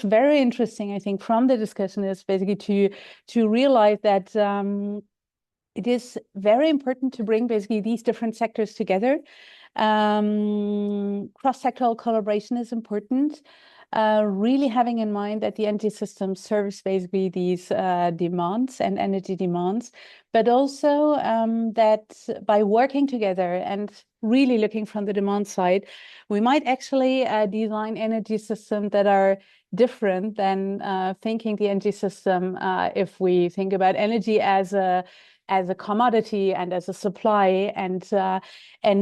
very interesting, I think, from the discussion is basically to realize that it is very important to bring basically these different sectors together. Cross-sectoral collaboration is important. Really having in mind that the energy system serves basically these demands and energy demands, but also that by working together and really looking from the demand side, we might actually design energy systems that are different than thinking the energy system if we think about energy as a commodity and as a supply and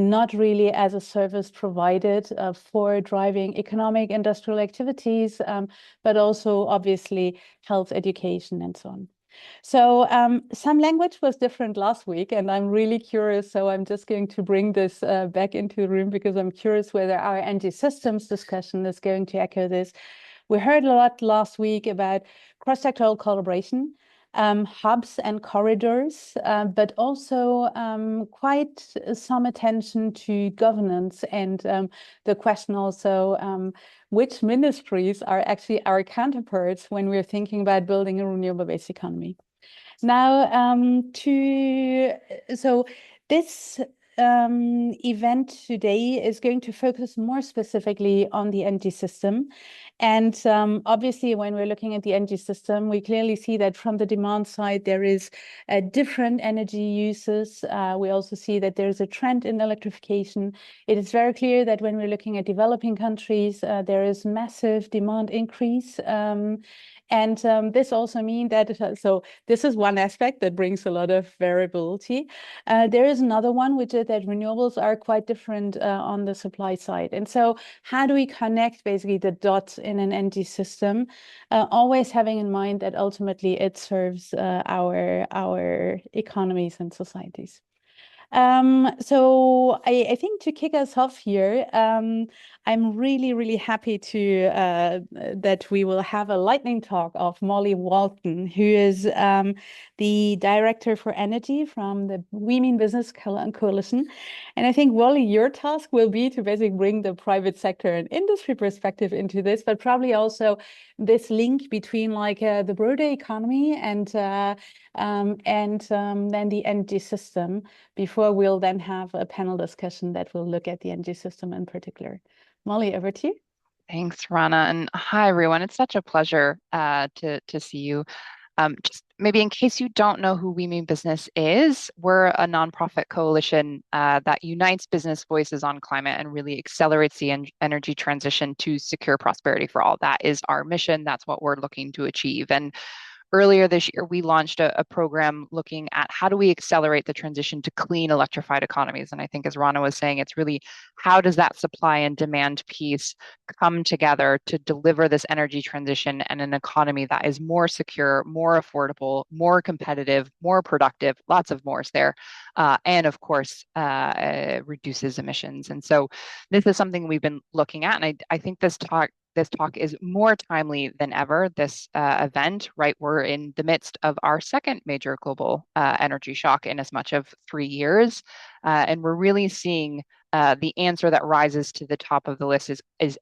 not really as a service provided for driving economic industrial activities, but also obviously health, education, and so on. So some language was different last week, and I'm really curious. So I'm just going to bring this back into the room because I'm curious whether our energy systems discussion is going to echo this. We heard a lot last week about cross-sectoral collaboration, hubs and corridors, but also quite some attention to governance and the question also which ministries are actually our counterparts when we're thinking about building a renewable-based economy. Now, so this event today is going to focus more specifically on the energy system. And obviously, when we're looking at the energy system, we clearly see that from the demand side, there is different energy uses. We also see that there's a trend in electrification. It is very clear that when we're looking at developing countries, there is massive demand increase. And this also means that, so this is one aspect that brings a lot of variability. There is another one, which is that renewables are quite different on the supply side. And so how do we connect basically the dots in an energy system, always having in mind that ultimately it serves our economies and societies. So I think to kick us off here, I'm really happy to that we will have a lightning talk of Molly Walton, who is the Director for Energy from the Women Business Coalition. And I think, Wally, your task will be to basically bring the private sector and industry perspective into this, but probably also this link between like the broader economy and then the energy system, before we'll then have a panel discussion that will look at the energy system in particular. Molly, over to you. Thanks, Rana, and hi everyone. It's such a pleasure to see you. Just maybe in case you don't know who We Mean Business is, we're a nonprofit coalition that unites business voices on climate and really accelerates the energy transition to secure prosperity for all. That is our mission. That's what we're looking to achieve. And earlier this year, we launched a program looking at how do we accelerate the transition to clean electrified economies. And I think as Rana was saying, it's really how does that supply and demand piece come together to deliver this energy transition and an economy that is more secure, more affordable, more competitive, more productive, lots of mores there, and of course, reduces emissions. And so this is something we've been looking at. And I think this talk is more timely than ever, this event, right? We're in the midst of our second major global energy shock in as much of 3 years. And we're really seeing the answer that rises to the top of the list is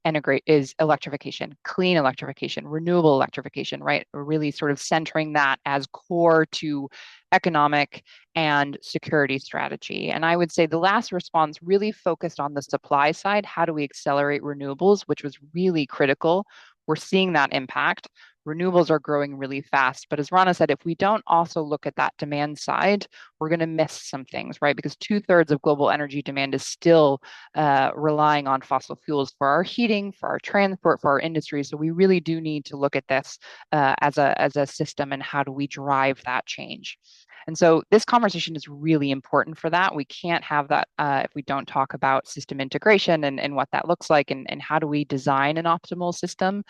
electrification, clean electrification, renewable electrification, right? We're really sort of centering that as core to economic and security strategy. And I would say the last response really focused on the supply side. How do we accelerate renewables, which was really critical? We're seeing that impact. Renewables are growing really fast. But as Rana said, if we don't also look at that demand side, we're going to miss some things, right? Because 2/3 of global energy demand is still relying on fossil fuels for our heating, for our transport, for our industry. So we really do need to look at this as a system and how do we drive that change. And so this conversation is really important for that. We can't have that if we don't talk about system integration and what that looks like and how do we design an optimal system.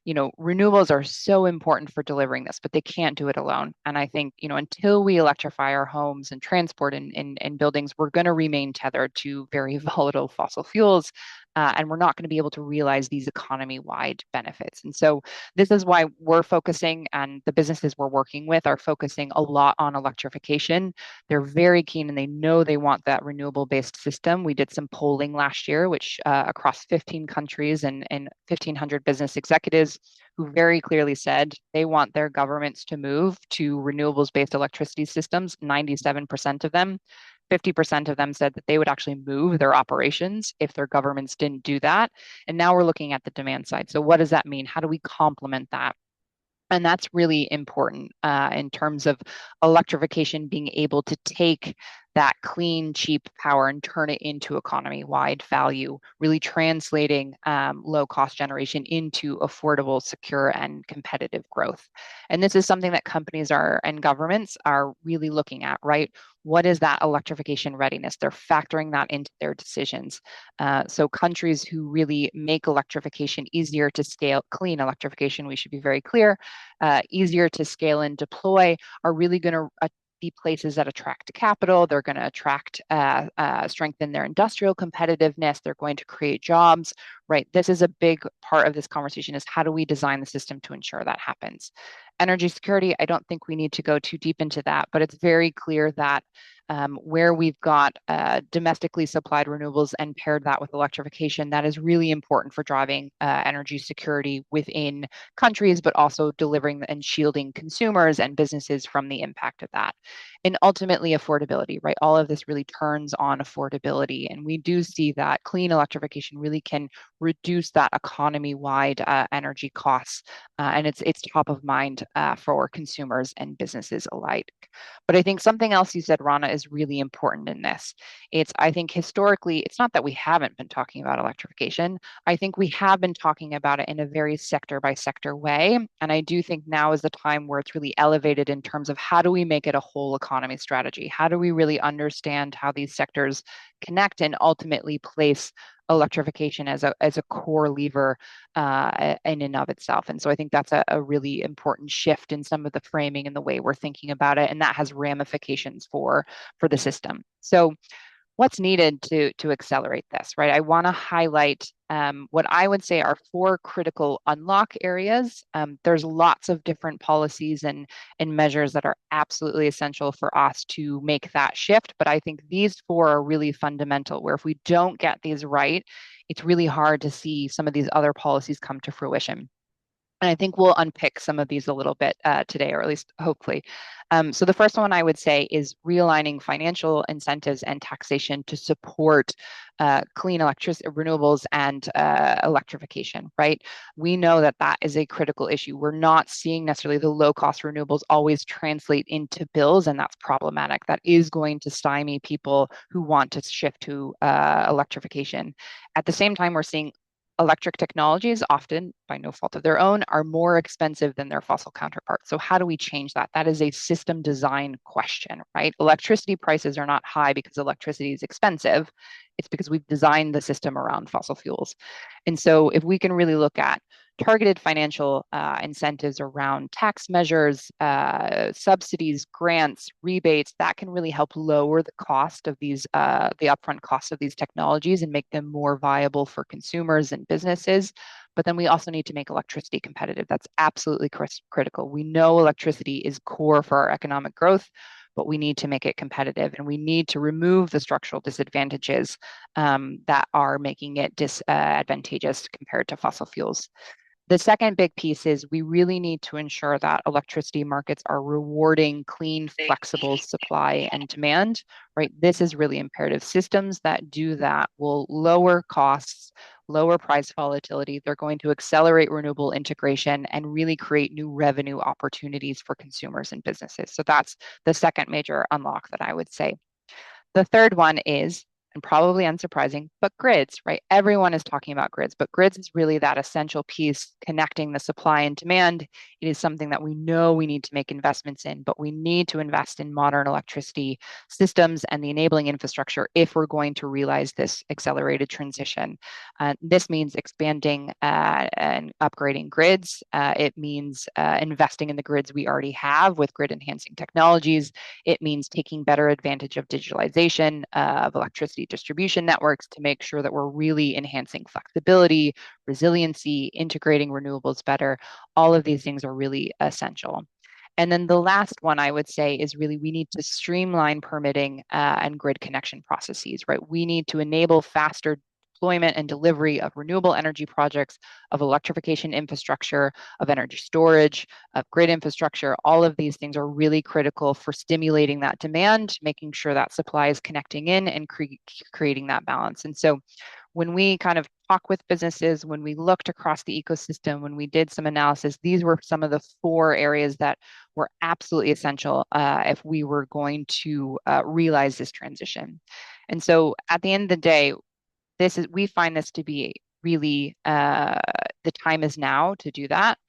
Renewables are so important for delivering this, but they can't do it alone. And I think, until we electrify our homes and transport and buildings, we're going to remain tethered to very volatile fossil fuels. and we're not going to be able to realize these economy-wide benefits. And so this is why we're focusing, and the businesses we're working with are focusing a lot on electrification. They're very keen and they know they want that renewable-based system. We did some polling last year, which across 15 countries and 1,500 business executives who very clearly said they want their governments to move to renewables-based electricity systems. 97% of them, 50% of them said that they would actually move their operations if their governments didn't do that. And now we're looking at the demand side. So what does that mean? How do we complement that? And that's really important in terms of electrification being able to take that clean, cheap power and turn it into economy-wide value, really translating low-cost generation into affordable, secure, and competitive growth. And this is something that companies are and governments are really looking at, right? What is that electrification readiness? They're factoring that into their decisions. So countries who really make electrification easier to scale, clean electrification, we should be very clear, easier to scale and deploy, are really going to be places that attract capital. They're going to strengthen their industrial competitiveness. They're going to create jobs, right? This is a big part of this conversation, is how do we design the system to ensure that happens? Energy security, I don't think we need to go too deep into that, but it's very clear that where we've got domestically supplied renewables and paired that with electrification, that is really important for driving energy security within countries, but also delivering and shielding consumers and businesses from the impact of that. And ultimately, affordability, right? All of this really turns on affordability. And we do see that clean electrification really can reduce that economy-wide energy costs. And it's top of mind for consumers and businesses alike. But I think something else you said, Rana, is really important in this. I think historically, it's not that we haven't been talking about electrification. I think we have been talking about it in a very sector by sector way. And I do think now is the time where it's really elevated in terms of how do we make it a whole economy strategy? How do we really understand how these sectors connect and ultimately place electrification as a core lever in and of itself. And so I think that's a really important shift in some of the framing and the way we're thinking about it. And that has ramifications for the system. So what's needed to accelerate this, right? I want to highlight what I would say are four critical unlock areas. There's lots of different policies and measures that are absolutely essential for us to make that shift. But I think these four are really fundamental, where if we don't get these right, it's really hard to see some of these other policies come to fruition. And I think we'll unpick some of these a little bit today, or at least hopefully. So the first one I would say is realigning financial incentives and taxation to support clean electricity, renewables, and electrification, right? We know that that is a critical issue. We're not seeing necessarily the low-cost renewables always translate into bills, and that's problematic. That is going to stymie people who want to shift to electrification. At the same time, we're seeing electric technologies, often by no fault of their own, are more expensive than their fossil counterparts. So how do we change that? That is a system design question, right? Electricity prices are not high because electricity is expensive. It's because we've designed the system around fossil fuels. And so if we can really look at targeted financial incentives around tax measures, subsidies, grants, rebates, that can really help lower the cost of these, the upfront cost of these technologies and make them more viable for consumers and businesses. But then we also need to make electricity competitive. That's absolutely critical. We know electricity is core for our economic growth, but we need to make it competitive, and we need to remove the structural disadvantages that are making it disadvantageous compared to fossil fuels. The second big piece is we really need to ensure that electricity markets are rewarding clean, flexible supply and demand, right? This is really imperative. Systems that do that will lower costs, lower price volatility. They're going to accelerate renewable integration and really create new revenue opportunities for consumers and businesses. So that's the second major unlock that I would say. The third one is, and probably unsurprising, but grids, right? Everyone is talking about grids, but grids is really that essential piece connecting the supply and demand. It is something that we know we need to make investments in, but we need to invest in modern electricity systems and the enabling infrastructure if we're going to realize this accelerated transition. This means expanding and upgrading grids. It means investing in the grids we already have with grid enhancing technologies. It means taking better advantage of digitalization of electricity electricity distribution networks to make sure that we're really enhancing flexibility, resiliency, integrating renewables better. All of these things are really essential. And then the last one I would say is really we need to streamline permitting and grid connection processes, right? We need to enable faster deployment and delivery of renewable energy projects, of electrification infrastructure, of energy storage, of grid infrastructure. All of these things are really critical for stimulating that demand, making sure that supply is connecting in and creating that balance. And so when we kind of talk with businesses, when we looked across the ecosystem, when we did some analysis, these were some of the 4 areas that were absolutely essential if we were going to realize this transition. And so at the end of the day, we find this to be really the time is now to do that.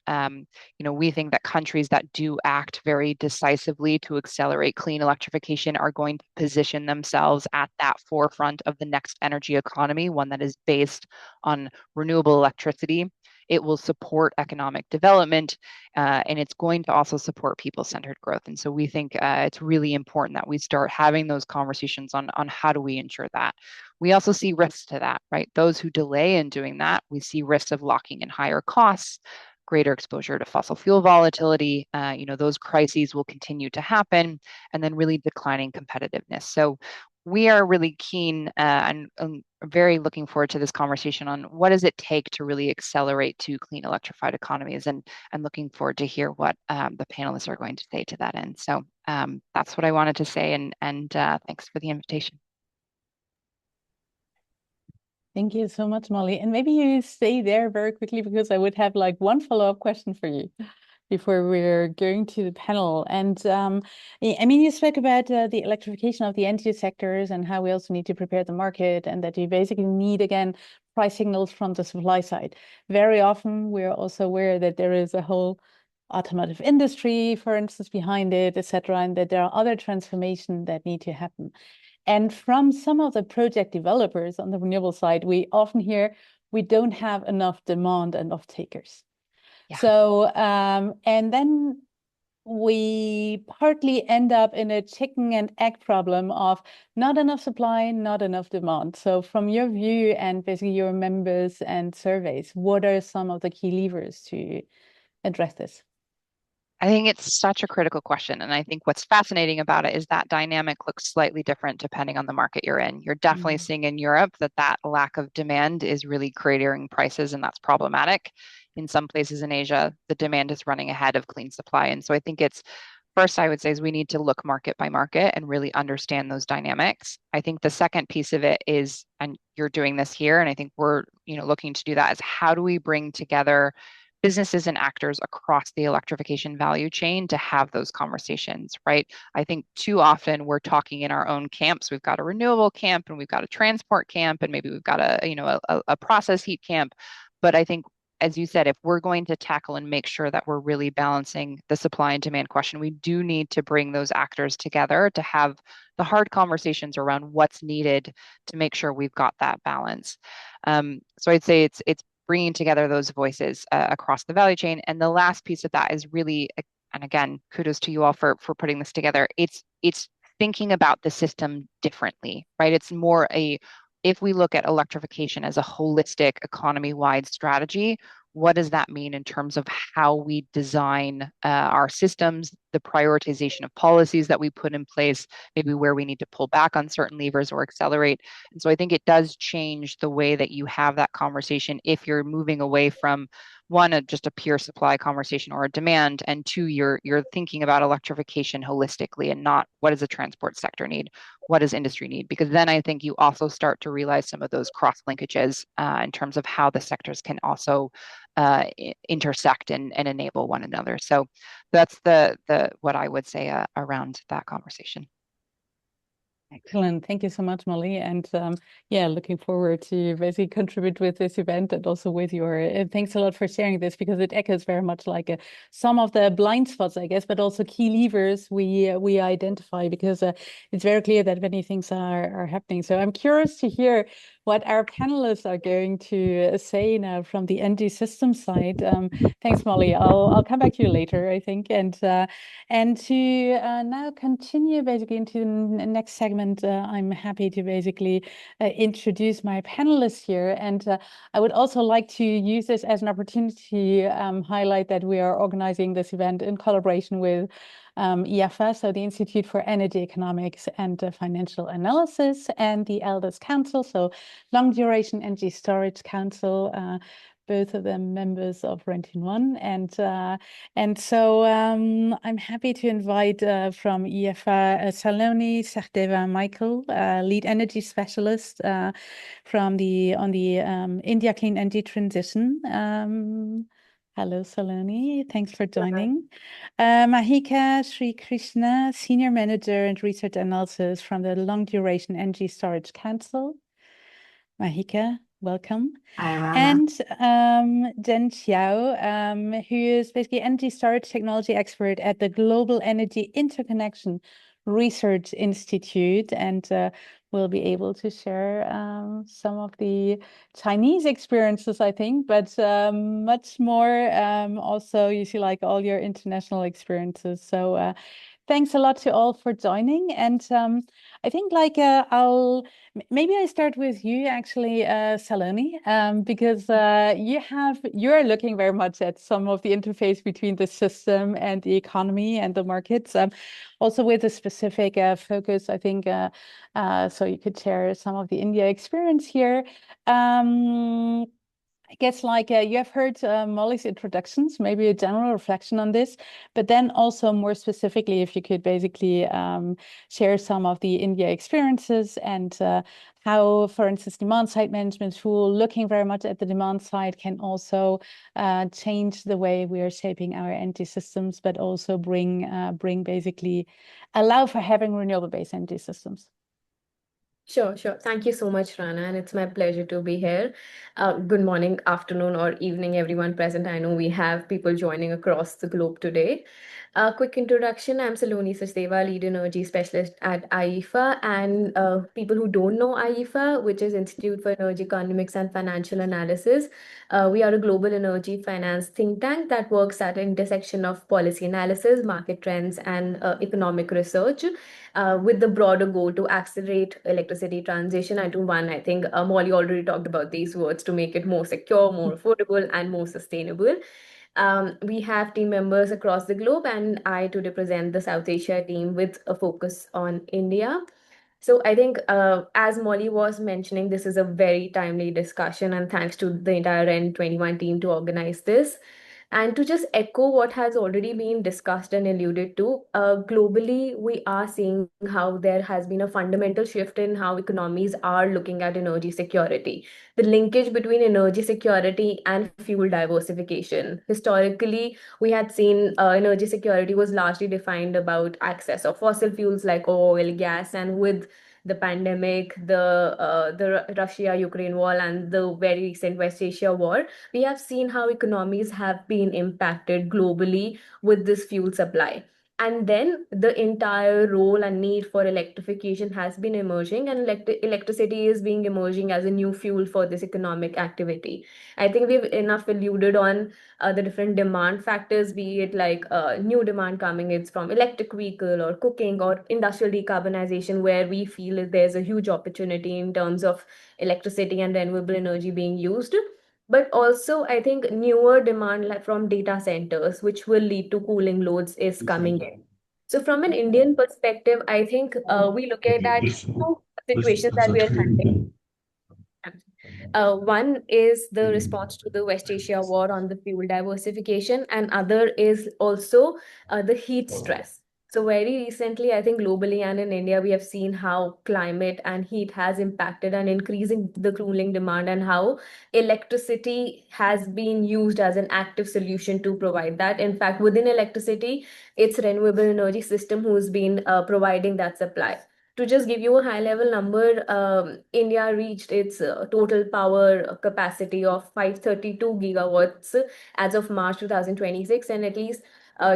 We think that countries that do act very decisively to accelerate clean electrification are going to position themselves at that forefront of the next energy economy, one that is based on renewable electricity. It will support economic development, and it's going to also support people-centered growth. And so we think it's really important that we start having those conversations on how do we ensure that. We also see risks to that, right? Those who delay in doing that, we see risks of locking in higher costs, greater exposure to fossil fuel volatility. Those crises will continue to happen, and then really declining competitiveness. So we are really keen and very looking forward to this conversation on what does it take to really accelerate to clean electrified economies, and looking forward to hear what the panelists are going to say to that end. So that's what I wanted to say, and thanks for the invitation. Thank you so much, Molly. And maybe you stay there very quickly because I would have like one follow-up question for you before we're going to the panel. And I mean, you spoke about the electrification of the energy sectors and how we also need to prepare the market, and that you basically need, again, price signals from the supply side. Very often, we're also aware that there is a whole automotive industry, for instance, behind it, etc., and that there are other transformations that need to happen. And from some of the project developers on the renewable side, we often hear we don't have enough demand and off takers. Yeah. So, and then we partly end up in a chicken and egg problem of not enough supply, not enough demand. So from your view and basically your members and surveys, what are some of the key levers to address this? I think it's such a critical question. And I think what's fascinating about it is that dynamic looks slightly different depending on the market you're in. You're definitely seeing in Europe that lack of demand is really creating prices, and that's problematic. In some places in Asia, the demand is running ahead of clean supply. And so I think first, I would say, is we need to look market by market and really understand those dynamics. I think the second piece of it is, and you're doing this here, and I think we're looking to do that, is how do we bring together businesses and actors across the electrification value chain to have those conversations, right? I think too often we're talking in our own camps. We've got a renewable camp, and we've got a transport camp, and maybe we've got a process heat camp. But I think, as you said, if we're going to tackle and make sure that we're really balancing the supply and demand question, we do need to bring those actors together to have the hard conversations around what's needed to make sure we've got that balance. So I'd say it's bringing together those voices across the value chain. And the last piece of that is really, and again, kudos to you all for putting this together. It's thinking about the system differently, right? It's more if we look at electrification as a holistic economy-wide strategy, what does that mean in terms of how we design our systems, the prioritization of policies that we put in place, maybe where we need to pull back on certain levers or accelerate. And so I think it does change the way that you have that conversation if you're moving away from just a pure supply conversation or a demand, and two, you're thinking about electrification holistically and not what does the transport sector need, what does industry need? Because then I think you also start to realize some of those cross linkages in terms of how the sectors can also intersect and enable one another. So that's what I would say around that conversation. Excellent. Thank you so much, Molly. And looking forward to basically contribute with this event and also with your, thanks a lot for sharing this, because it echoes very much like some of the blind spots, I guess, but also key levers we identify, because it's very clear that many things are happening. So I'm curious to hear what our panelists are going to say now from the NG system side. Thanks, Molly. I'll come back to you later, I think. And to now continue basically into the next segment, I'm happy to basically introduce my panelists here. And I would also like to use this as an opportunity to highlight that we are organizing this event in collaboration with IEEFA, so the Institute for Energy Economics and Financial Analysis, and the LDES Council, so Long Duration Energy Storage Council, both of them members of RENdez-vous. And so I'm happy to invite from IEEFA Saloni Sachdeva Michael, lead energy specialist from the India Clean Energy Transition. Hello, Saloni. Thanks for joining. Mahika Sri Krishna, Senior Manager and Research Analysis from the Long Duration Energy Storage Council. Mahika, welcome. Hi, Rana. And Jen Xiao, who is basically energy storage technology expert at the Global Energy Interconnection Research Institute, and will be able to share some of the Chinese experiences, I think, but much more also, you see, like all your international experiences. So thanks a lot to all for joining. And I think like maybe I start with you actually, Saloni, because you're looking very much at some of the interface between the system and the economy and the markets, also with a specific focus, I think, so you could share some of the India experience here. I guess like you have heard Molly's introductions, maybe a general reflection on this, but then also more specifically, if you could basically share some of the India experiences and how, for instance, demand side management tool, looking very much at the demand side, can also change the way we are shaping our energy systems, but also bring basically allow for having renewable-based energy systems. Sure. Thank you so much, Rana, and it's my pleasure to be here. Good morning, afternoon, or evening, everyone present. I know we have people joining across the globe today. Quick introduction, I'm Saloni Sachdeva, lead energy specialist at IEEFA, and people who don't know IEEFA, which is Institute for Energy Economics and Financial Analysis, we are a global energy finance think tank that works at an intersection of policy analysis, market trends, and economic research, with the broader goal to accelerate electricity transition. I think Molly already talked about these words, to make it more secure, more affordable, and more sustainable. We have team members across the globe, and I today represent the South Asia team with a focus on India. So I think, as Molly was mentioning, this is a very timely discussion, and thanks to the entire REN21 team to organize this. And to just echo what has already been discussed and alluded to, globally, we are seeing how there has been a fundamental shift in how economies are looking at energy security. The linkage between energy security and fuel diversification. Historically, we had seen energy security was largely defined about access of fossil fuels like oil, gas, and with the pandemic, the Russia-Ukraine war, and the very recent West Asia war, we have seen how economies have been impacted globally with this fuel supply. And then the entire role and need for electrification has been emerging, and electricity is being emerging as a new fuel for this economic activity. I think we've enough alluded on the different demand factors, be it like new demand coming, it's from electric vehicle or cooking or industrial decarbonization, where we feel there's a huge opportunity in terms of electricity and renewable energy being used. But also, I think newer demand like from data centers, which will lead to cooling loads, is coming in. So from an Indian perspective, I think we look at that two situations that we are handling. One is the response to the West Asia war on the fuel diversification, and other is also the heat stress. So very recently, I think globally and in India, we have seen how climate and heat has impacted and increasing the cooling demand, and how electricity has been used as an active solution to provide that. In fact, within electricity, it's renewable energy system who's been providing that supply. To just give you a high level number, India reached its total power capacity of 532 gigawatts as of March 2026, and at least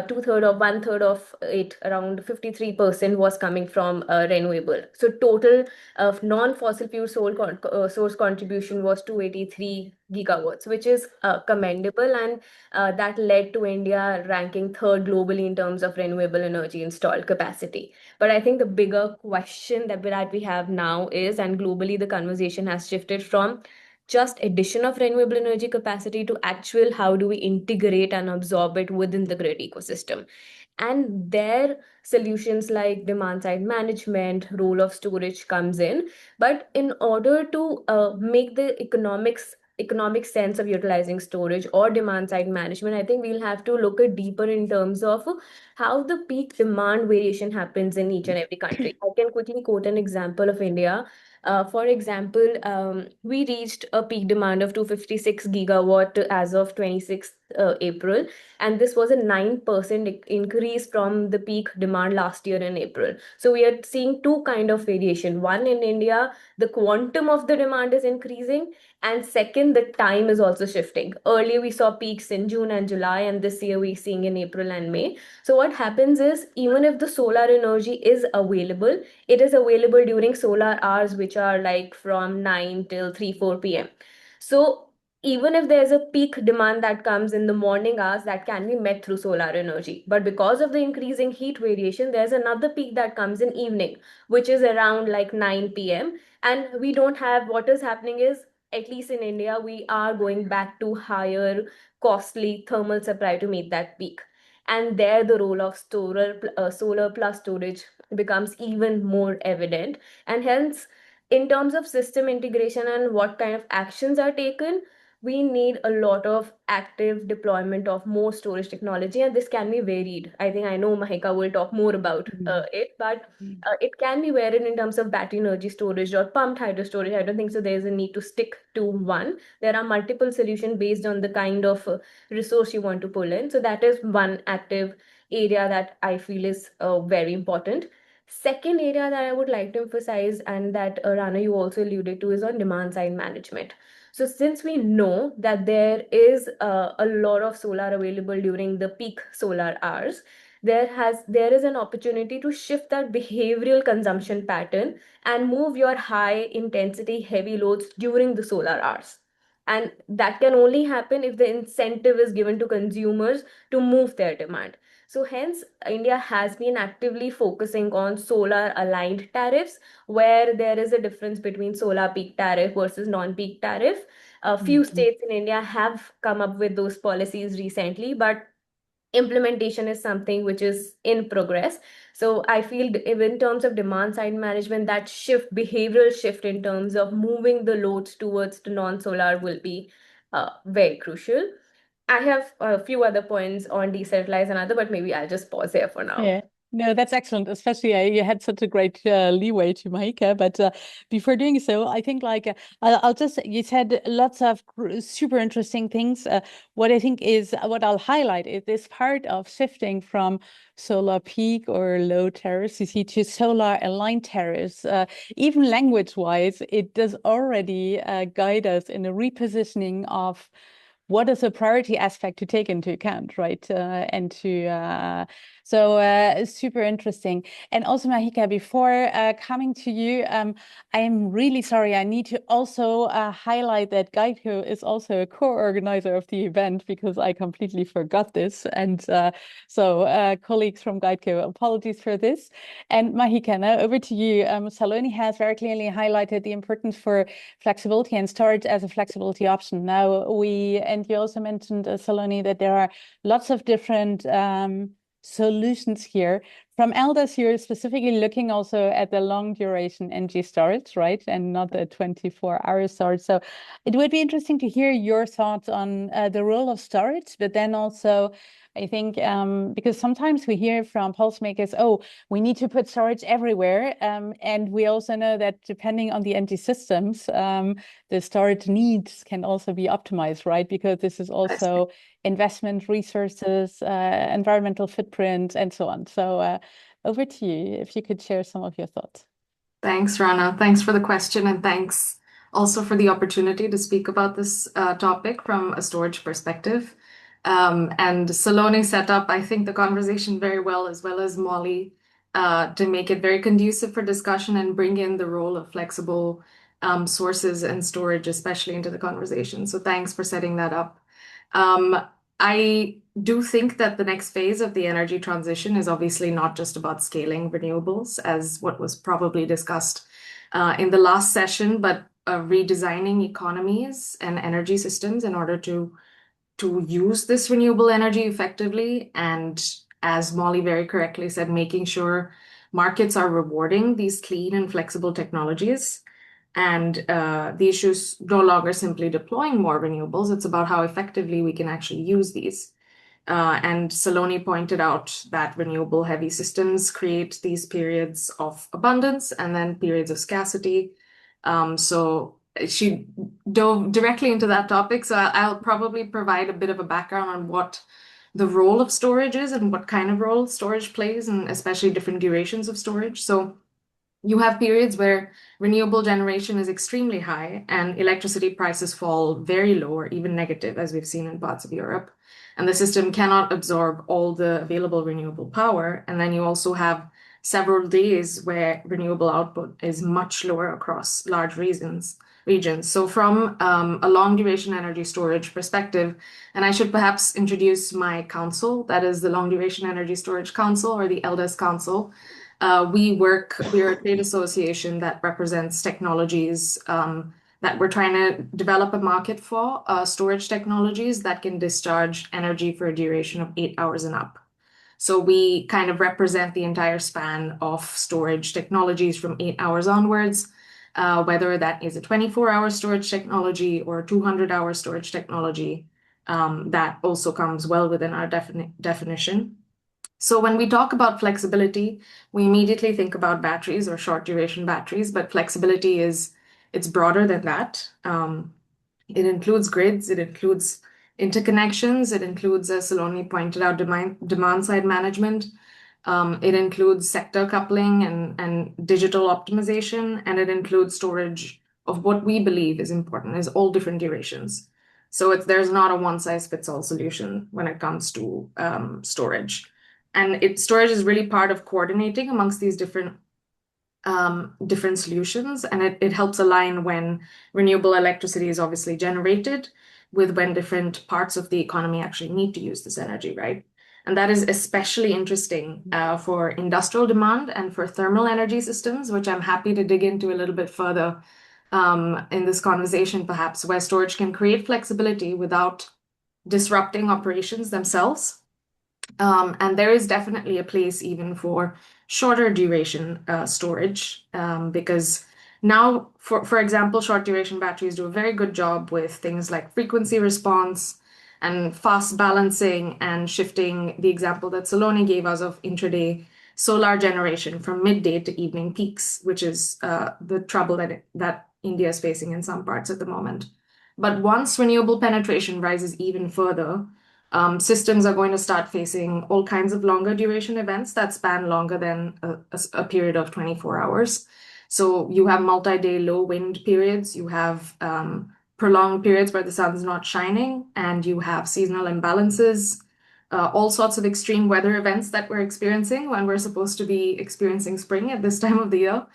two-thirds or one-third of it, around 53% was coming from renewable. So total of non-fossil fuel source contribution was 283 gigawatts, which is commendable, and that led to India ranking third globally in terms of renewable energy installed capacity. But I think the bigger question that we have now is, and globally the conversation has shifted from just addition of renewable energy capacity to actual how do we integrate and absorb it within the grid ecosystem. And their solutions like demand side management, role of storage comes in. But in order to make the economic sense of utilizing storage or demand side management, I think we'll have to look at deeper in terms of how the peak demand variation happens in each and every country. I can quickly quote an example of India. For example, we reached a peak demand of 256 gigawatt as of 26th April, and this was a 9% increase from the peak demand last year in April. So we are seeing two kind of variation. One, in India, the quantum of the demand is increasing, and second, the time is also shifting. Earlier, we saw peaks in June and July, and this year we're seeing in April and May. So what happens is, even if the solar energy is available, it is available during solar hours, which are like from 9 till 3, 4 p.m. So even if there's a peak demand that comes in the morning hours, that can be met through solar energy. But because of the increasing heat variation, there's another peak that comes in evening, which is around like 9 p.m. And we don't have, what is happening is, at least in India, we are going back to higher costly thermal supply to meet that peak. And there the role of solar plus storage becomes even more evident. And hence, in terms of system integration and what kind of actions are taken, we need a lot of active deployment of more storage technology, and this can be varied. I know Mahika will talk more about it, but it can be varied in terms of battery energy storage or pumped hydro storage. I don't think so there's a need to stick to one. There are multiple solutions based on the kind of resource you want to pull in. So that is one active area that I feel is very important. Second area that I would like to emphasize, and that Rana, you also alluded to, is on demand side management. So since we know that there is a lot of solar available during the peak solar hours, there is an opportunity to shift that behavioral consumption pattern and move your high intensity heavy loads during the solar hours. And that can only happen if the incentive is given to consumers to move their demand. So hence, India has been actively focusing on solar aligned tariffs, where there is a difference between solar peak tariff versus non-peak tariff. A few states in India have come up with those policies recently, but implementation is something which is in progress. So I feel in terms of demand side management, that behavioral shift in terms of moving the loads towards the non-solar will be very crucial. I have a few other points on decentralized and other, but maybe I'll just pause here for now. Yeah. No, that's excellent. Especially you had such a great leeway to Mahika. But before doing so, I think I'll just, you said lots of super interesting things. What I think is what I'll highlight is this part of shifting from solar peak or low tariffs, you see, to solar aligned tariffs. Even language wise, it does already guide us in a repositioning of what is a priority aspect to take into account, right? And to super interesting. And also, Mahika, before coming to you, I am really sorry. I need to also highlight that GEIRI is also a co-organizer of the event, because I completely forgot this. And colleagues from GEIRI, apologies for this. And Mahika, now over to you. Saloni has very clearly highlighted the importance for flexibility and storage as a flexibility option. Now and you also mentioned, Saloni, that there are lots of different solutions here. From LDES, you're specifically looking also at the long duration energy storage, right? And not the 24-hour storage. So it would be interesting to hear your thoughts on the role of storage, but then also, I think, because sometimes we hear from policymakers, oh, we need to put storage everywhere. And we also know that depending on the energy systems, the storage needs can also be optimized, right? Because this is also investment resources, environmental footprint, and so on. So over to you, if you could share some of your thoughts. Thanks, Rana. Thanks for the question, and thanks also for the opportunity to speak about this topic from a storage perspective. And Saloni set up, I think, the conversation very well, as Molly, to make it very conducive for discussion and bring in the role of flexible sources and storage, especially into the conversation. So thanks for setting that up. I do think that the next phase of the energy transition is obviously not just about scaling renewables, as what was probably discussed in the last session, but redesigning economies and energy systems in order to use this renewable energy effectively. And as Molly very correctly said, making sure markets are rewarding these clean and flexible technologies. And the issue is no longer simply deploying more renewables. It's about how effectively we can actually use these. And Saloni pointed out that renewable heavy systems create these periods of abundance and then periods of scarcity. So she dove directly into that topic. So I'll probably provide a bit of a background on what the role of storage is and what kind of role storage plays, and especially different durations of storage. So you have periods where renewable generation is extremely high and electricity prices fall very low or even negative, as we've seen in parts of Europe. And the system cannot absorb all the available renewable power. And then you also have several days where renewable output is much lower across large regions. So from a long duration energy storage perspective, and I should perhaps introduce my council, that is the Long Duration Energy Storage Council, or the LDES Council. We're a trade association that represents technologies that we're trying to develop a market for, storage technologies that can discharge energy for a duration of 8 hours and up. So we kind of represent the entire span of storage technologies from 8 hours onwards, whether that is a 24-hour storage technology or a 200-hour storage technology. That also comes well within our definition. So when we talk about flexibility, we immediately think about batteries or short duration batteries, but flexibility it's broader than that. It includes grids, it includes interconnections, it includes, as Saloni pointed out, demand side management. It includes sector coupling and digital optimization, and it includes storage of what we believe is important, is all different durations. So there's not a one-size-fits-all solution when it comes to storage. And storage is really part of coordinating amongst these different solutions, and it helps align when renewable electricity is obviously generated with when different parts of the economy actually need to use this energy, right? And that is especially interesting for industrial demand and for thermal energy systems, which I'm happy to dig into a little bit further in this conversation, perhaps, where storage can create flexibility without disrupting operations themselves. And there is definitely a place even for shorter duration storage, because now, for example, short duration batteries do a very good job with things like frequency response and fast balancing and shifting. The example that Saloni gave us of intraday solar generation from midday to evening peaks, which is the trouble that India is facing in some parts at the moment. But once renewable penetration rises even further, systems are going to start facing all kinds of longer duration events that span longer than a period of 24 hours. So you have multi-day low wind periods, you have prolonged periods where the sun's not shining, and you have seasonal imbalances, all sorts of extreme weather events that we're experiencing when we're supposed to be experiencing spring at this time of the year.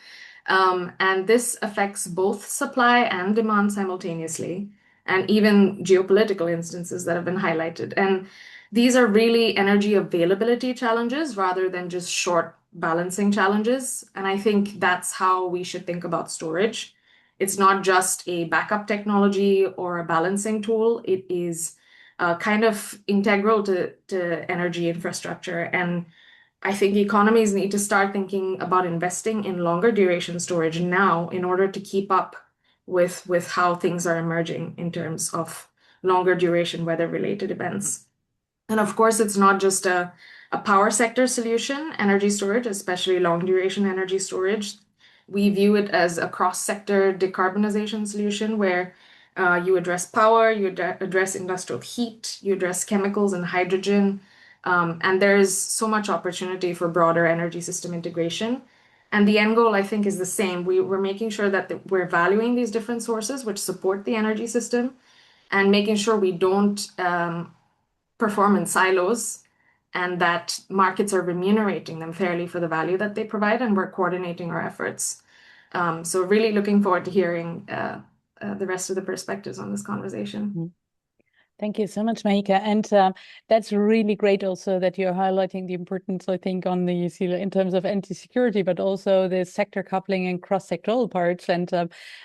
And this affects both supply and demand simultaneously, and even geopolitical instances that have been highlighted. And these are really energy availability challenges rather than just short balancing challenges. And I think that's how we should think about storage. It's not just a backup technology or a balancing tool. It is kind of integral to energy infrastructure. And I think economies need to start thinking about investing in longer duration storage now in order to keep up with how things are emerging in terms of longer duration weather-related events. And of course, it's not just a power sector solution, energy storage, especially long duration energy storage. We view it as a cross-sector decarbonization solution where you address power, you address industrial heat, you address chemicals and hydrogen, and there is so much opportunity for broader energy system integration. And the end goal, I think, is the same. We're making sure that we're valuing these different sources which support the energy system and making sure we don't perform in silos and that markets are remunerating them fairly for the value that they provide, and we're coordinating our efforts. So really looking forward to hearing the rest of the perspectives on this conversation. Thank you so much, Mahika. And that's really great also that you're highlighting the importance, I think, on the in terms of energy security, but also the sector coupling and cross-sectoral parts. And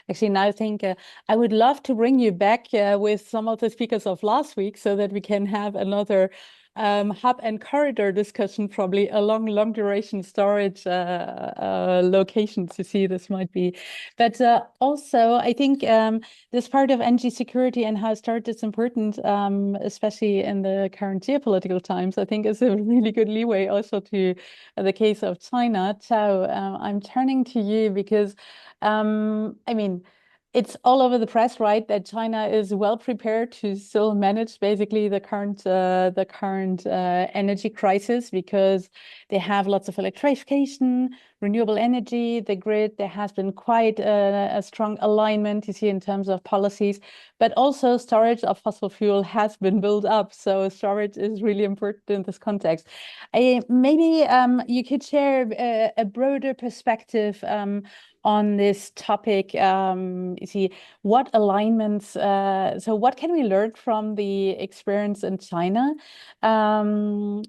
actually now I think I would love to bring you back with some of the speakers of last week so that we can have another hub and corridor discussion, probably along long duration storage locations. You see, this might be. But also, I think this part of energy security and how storage is important, especially in the current geopolitical times, I think is a really good leeway also to the case of China. Chao, I'm turning to you because, I mean, it's all over the press, right, that China is well prepared to still manage basically the current energy crisis because they have lots of electrification, renewable energy, the grid. There has been quite a strong alignment, you see, in terms of policies, but also storage of fossil fuel has been built up. So storage is really important in this context. Maybe you could share a broader perspective on this topic. You see, what alignments, so what can we learn from the experience in China? All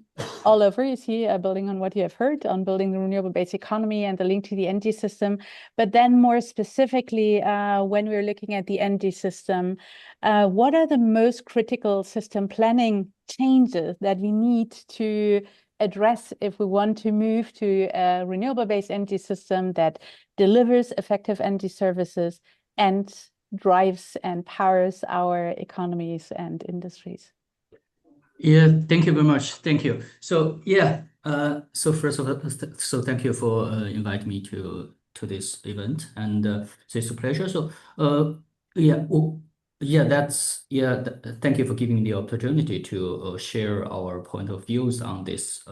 over, you see, building on what you have heard on building the renewable-based economy and the link to the energy system. But then more specifically, when we're looking at the energy system, what are the most critical system planning changes that we need to address if we want to move to a renewable-based energy system that delivers effective energy services and drives and powers our economies and industries? Yeah, thank you very much. Thank you. So yeah, so first of all, so thank you for inviting me to this event, and so it's a pleasure. So yeah, thank you for giving me the opportunity to share our point of views on this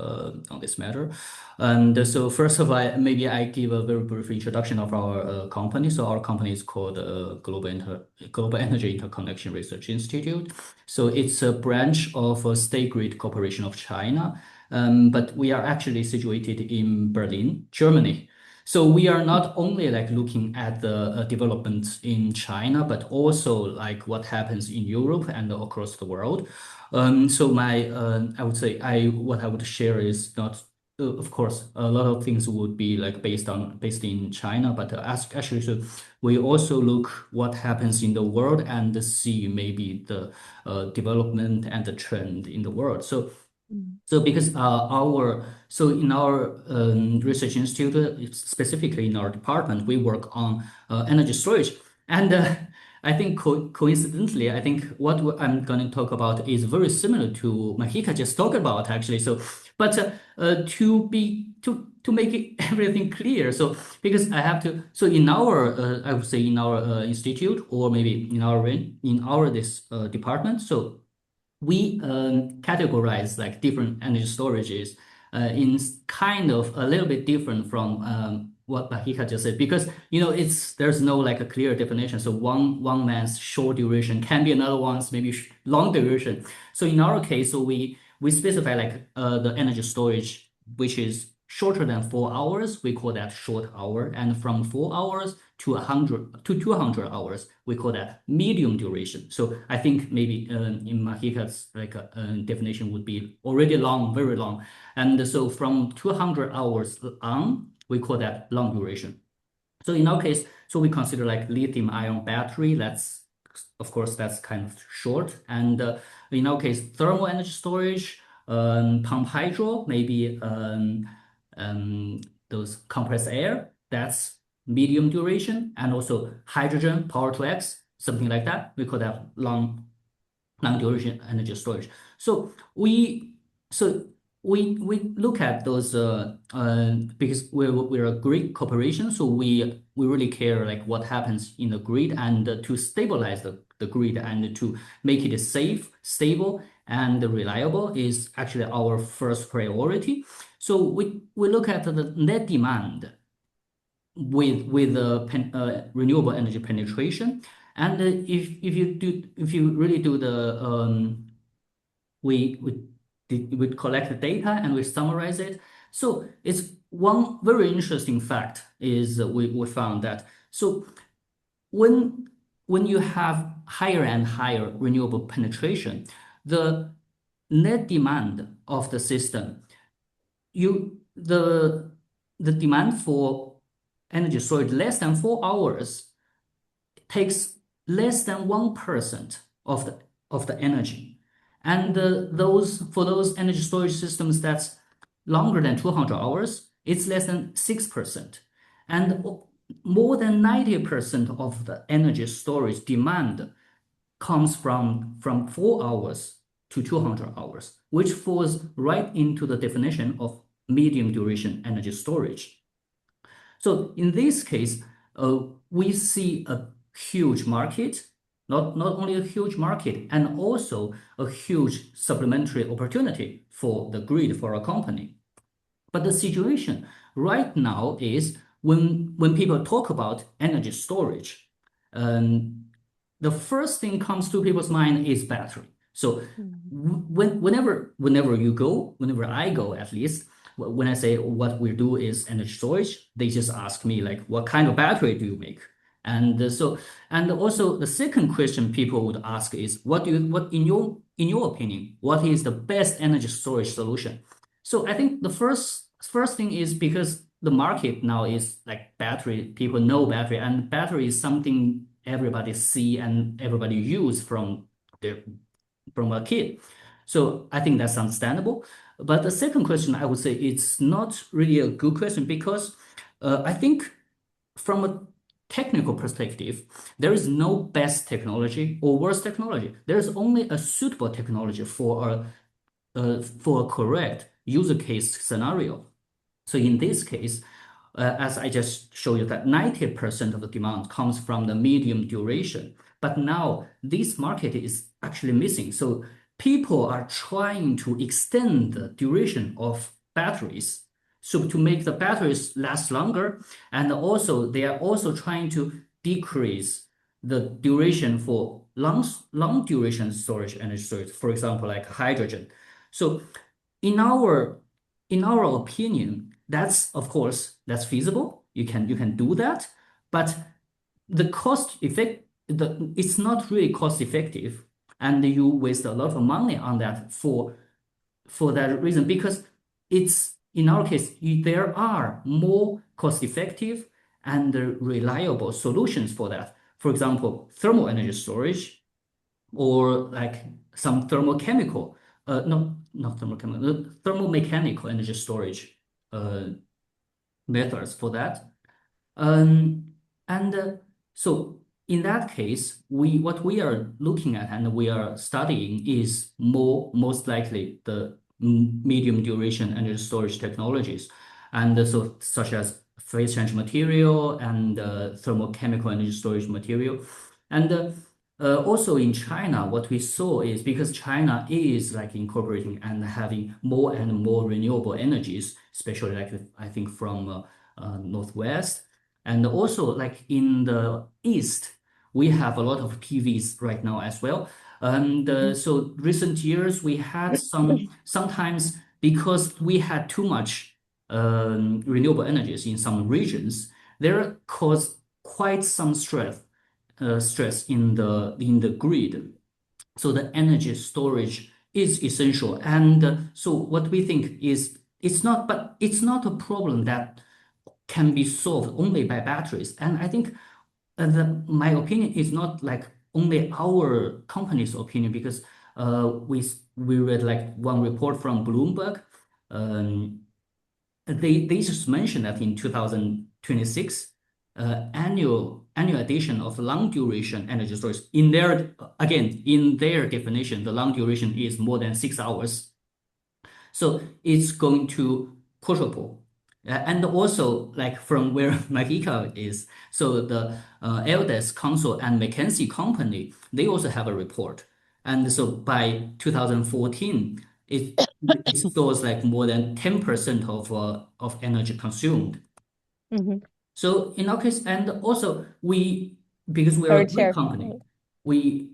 matter. And so first of all, maybe I give a very brief introduction of our company. So our company is called Global Energy Interconnection Research Institute. So it's a branch of State Grid Corporation of China, but we are actually situated in Berlin, Germany. So we are not only like looking at the developments in China, but also like what happens in Europe and across the world. So I would say what I would share is not, of course, a lot of things would be like based in China, but actually, so we also look what happens in the world and see maybe the development and the trend in the world. So because in our research institute, specifically in our department, we work on energy storage, and I think coincidentally, I think what I'm going to talk about is very similar to Mahika just talked about actually. So, but to make everything clear, so because I have to, so in our I would say in our institute, or maybe in our this department, so we categorize like different energy storages in kind of a little bit different from what Mahika just said, because there's no like a clear definition. So one man's short duration can be another one's maybe long duration. So in our case, so we specify like the energy storage which is shorter than 4 hours, we call that short hour, and from 4 hours to 200 hours, we call that medium duration. So I think maybe in Mahika's like definition would be already long, very long, and so from 200 hours on, we call that long duration. So in our case, so we consider like lithium-ion battery. That's of course that's kind of short, and in our case, thermal energy storage, pump hydro, maybe those compressed air, that's medium duration, and also hydrogen, power to X, something like that. We call that long duration energy storage. So we look at those because we're a grid corporation, so we really care like what happens in the grid, and to stabilize the grid and to make it safe, stable, and reliable is actually our first priority. So we look at the net demand with renewable energy penetration, and if you really do the we collect the data and we summarize it. So it's one very interesting fact is we found that when you have higher and higher renewable penetration, the net demand of the system, the demand for energy storage less than 4 hours takes less than 1% of the energy. And for those energy storage systems that's longer than 200 hours, it's less than 6%. And more than 90% of the energy storage demand comes from 4 hours to 200 hours, which falls right into the definition of medium duration energy storage. So in this case, we see a huge market, not only a huge market, and also a huge supplementary opportunity for the grid for a company. But the situation right now is when people talk about energy storage, the first thing comes to people's mind is battery. So whenever I go, at least, when I say what we do is energy storage, they just ask me like, what kind of battery do you make? And also the second question people would ask is, what in your opinion, what is the best energy storage solution? So I think the first thing is because the market now is like battery, people know battery, and battery is something everybody see and everybody use from a kid. So I think that's understandable. But the second question, I would say it's not really a good question because I think from a technical perspective, there is no best technology or worst technology. There is only a suitable technology for a correct user case scenario. So in this case, as I just showed you that 90% of the demand comes from the medium duration. But now this market is actually missing. So people are trying to extend the duration of batteries. So to make the batteries last longer, and also they are also trying to decrease the duration for long duration storage energy storage, for example, like hydrogen. So in our opinion, that's of course that's feasible. You can do that, but it's not really cost effective, and you waste a lot of money on that for that reason, because it's in our case there are more cost effective and reliable solutions for that. For example, thermal energy storage, or like some thermomechanical energy storage methods for that. So in that case, what we are looking at and we are studying is most likely the medium duration energy storage technologies, and so such as phase change material and thermochemical energy storage material. And also in China, what we saw is because China is like incorporating and having more and more renewable energies, especially like I think from Northwest, and also like in the East, we have a lot of PVs right now as well. And so recent years we had sometimes because we had too much renewable energies in some regions, there caused quite some stress in the grid. So the energy storage is essential. And so what we think is it's not a problem that can be solved only by batteries. And I think my opinion is not like only our company's opinion, because we read like one report from Bloomberg. They just mentioned that in 2026, annual addition of long duration energy storage in their definition, the long duration is more than 6 hours. So it's going to quadruple. And also, like from where Makika is, so the LDES Council and McKinsey company, they also have a report. And so by 2014, it stores like more than 10% of energy consumed. So in our case, and also because we are a Third big chair. company, we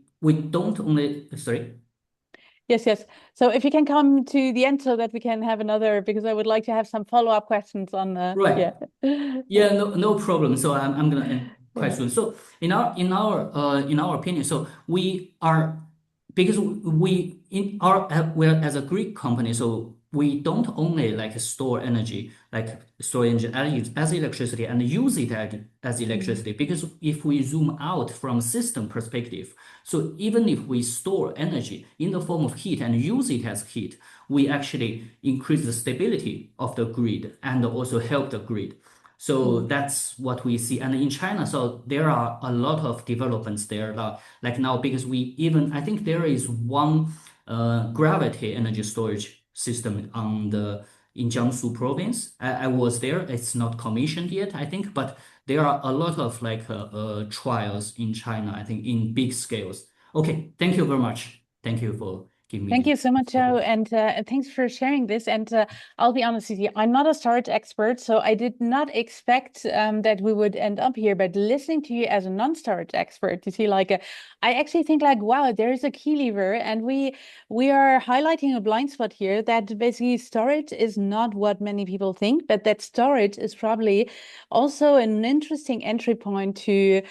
don't only, sorry. Yes, yes. So if you can come to the end so that we can have another, because I would like to have some follow-up questions on the, Right. yeah. Yeah, no problem. So I'm gonna end quite Yeah. soon. So in our opinion, so we are because we in our we're as a Greek company, so we don't only like store energy, like store energy as electricity and use it as electricity. Because if we zoom out from system perspective, so even if we store energy in the form of heat and use it as heat, we actually increase the stability of the grid and also help the grid. So that's what we see. And in China, so there are a lot of developments there. Like now, because I think there is one gravity energy storage system in Jiangsu province. I was there. It's not commissioned yet, I think, but there are a lot of like trials in China, I think, in big scales. Okay, thank you very much. Thank you for giving me Thank you so much, Joe, opportunity. and thanks for sharing this. And I'll be honest with you, I'm not a storage expert, so I did not expect that we would end up here. But listening to you as a non-storage expert, you see, like, I actually think, like, wow, there is a key lever, and we are highlighting a blind spot here that basically storage is not what many people think, but that storage is probably also an interesting entry point to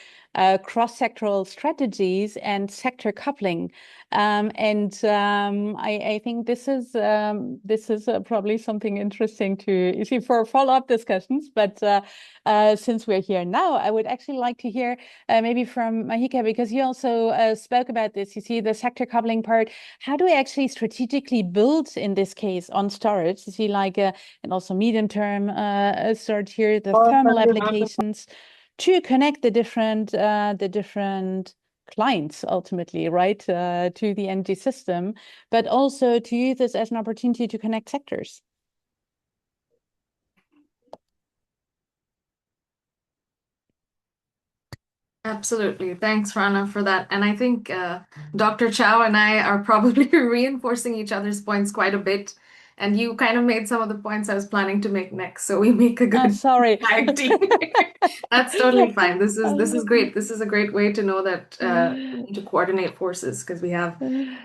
cross-sectoral strategies and sector coupling. I think this is probably something interesting to you see for follow-up discussions. But since we're here now, I would actually like to hear maybe from Mahika, because you also spoke about this. You see the sector coupling part. How do we actually strategically build in this case on storage? You see, like and also medium-term storage here, the thermal applications to connect the different clients ultimately, right, to the energy system, but also to use this as an opportunity to connect sectors. Absolutely. Thanks, Rana, for that. And I think Dr. Chow and I are probably reinforcing each other's points quite a bit. And you kind of made some of the points I was planning to make next. So we make a good sorry. tag team. That's totally fine. This is great. This is a great way to know that we need to coordinate forces because we have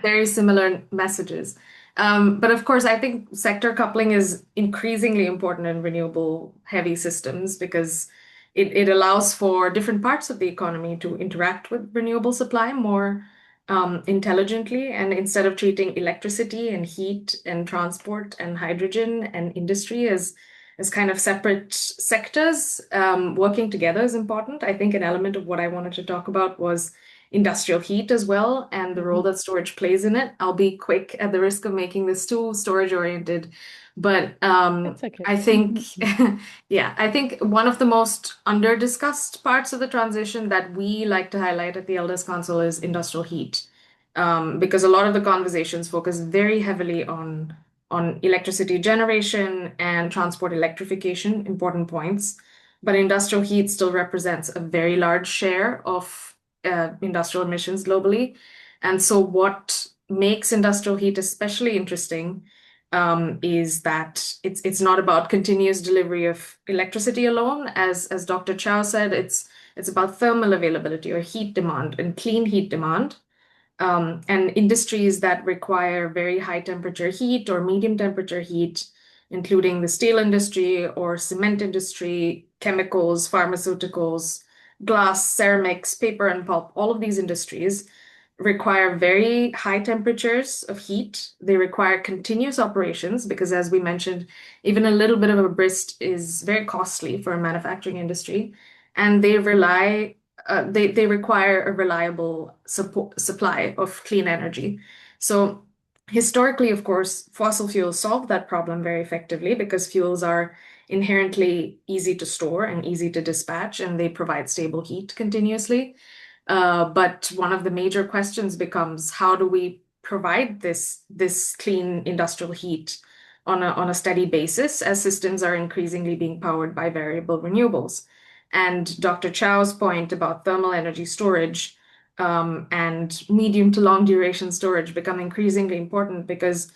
very similar messages. But of course, I think sector coupling is increasingly important in renewable heavy systems because it allows for different parts of the economy to interact with renewable supply more intelligently. And instead of treating electricity and heat and transport and hydrogen and industry as kind of separate sectors, working together is important. I think an element of what I wanted to talk about was industrial heat as well and the role that storage plays in it. I'll be quick at the risk of making this too storage oriented. But okay. I think, yeah, I think one of the most under-discussed parts of the transition that we like to highlight at the LDES Council is industrial heat, because a lot of the conversations focus very heavily on electricity generation and transport electrification, important points. But industrial heat still represents a very large share of industrial emissions globally. And so what makes industrial heat especially interesting is that it's not about continuous delivery of electricity alone. As Dr. Chow said, it's about thermal availability or heat demand and clean heat demand. And industries that require very high temperature heat or medium temperature heat, including the steel industry or cement industry, chemicals, pharmaceuticals, glass, ceramics, paper and pulp, all of these industries require very high temperatures of heat. They require continuous operations because, as we mentioned, even a little bit of a burst is very costly for a manufacturing industry. And they require a reliable supply of clean energy. So historically, of course, fossil fuels solve that problem very effectively because fuels are inherently easy to store and easy to dispatch, and they provide stable heat continuously. But one of the major questions becomes, how do we provide this clean industrial heat on a steady basis as systems are increasingly being powered by variable renewables? And Dr. Chow's point about thermal energy storage and medium to long duration storage become increasingly important because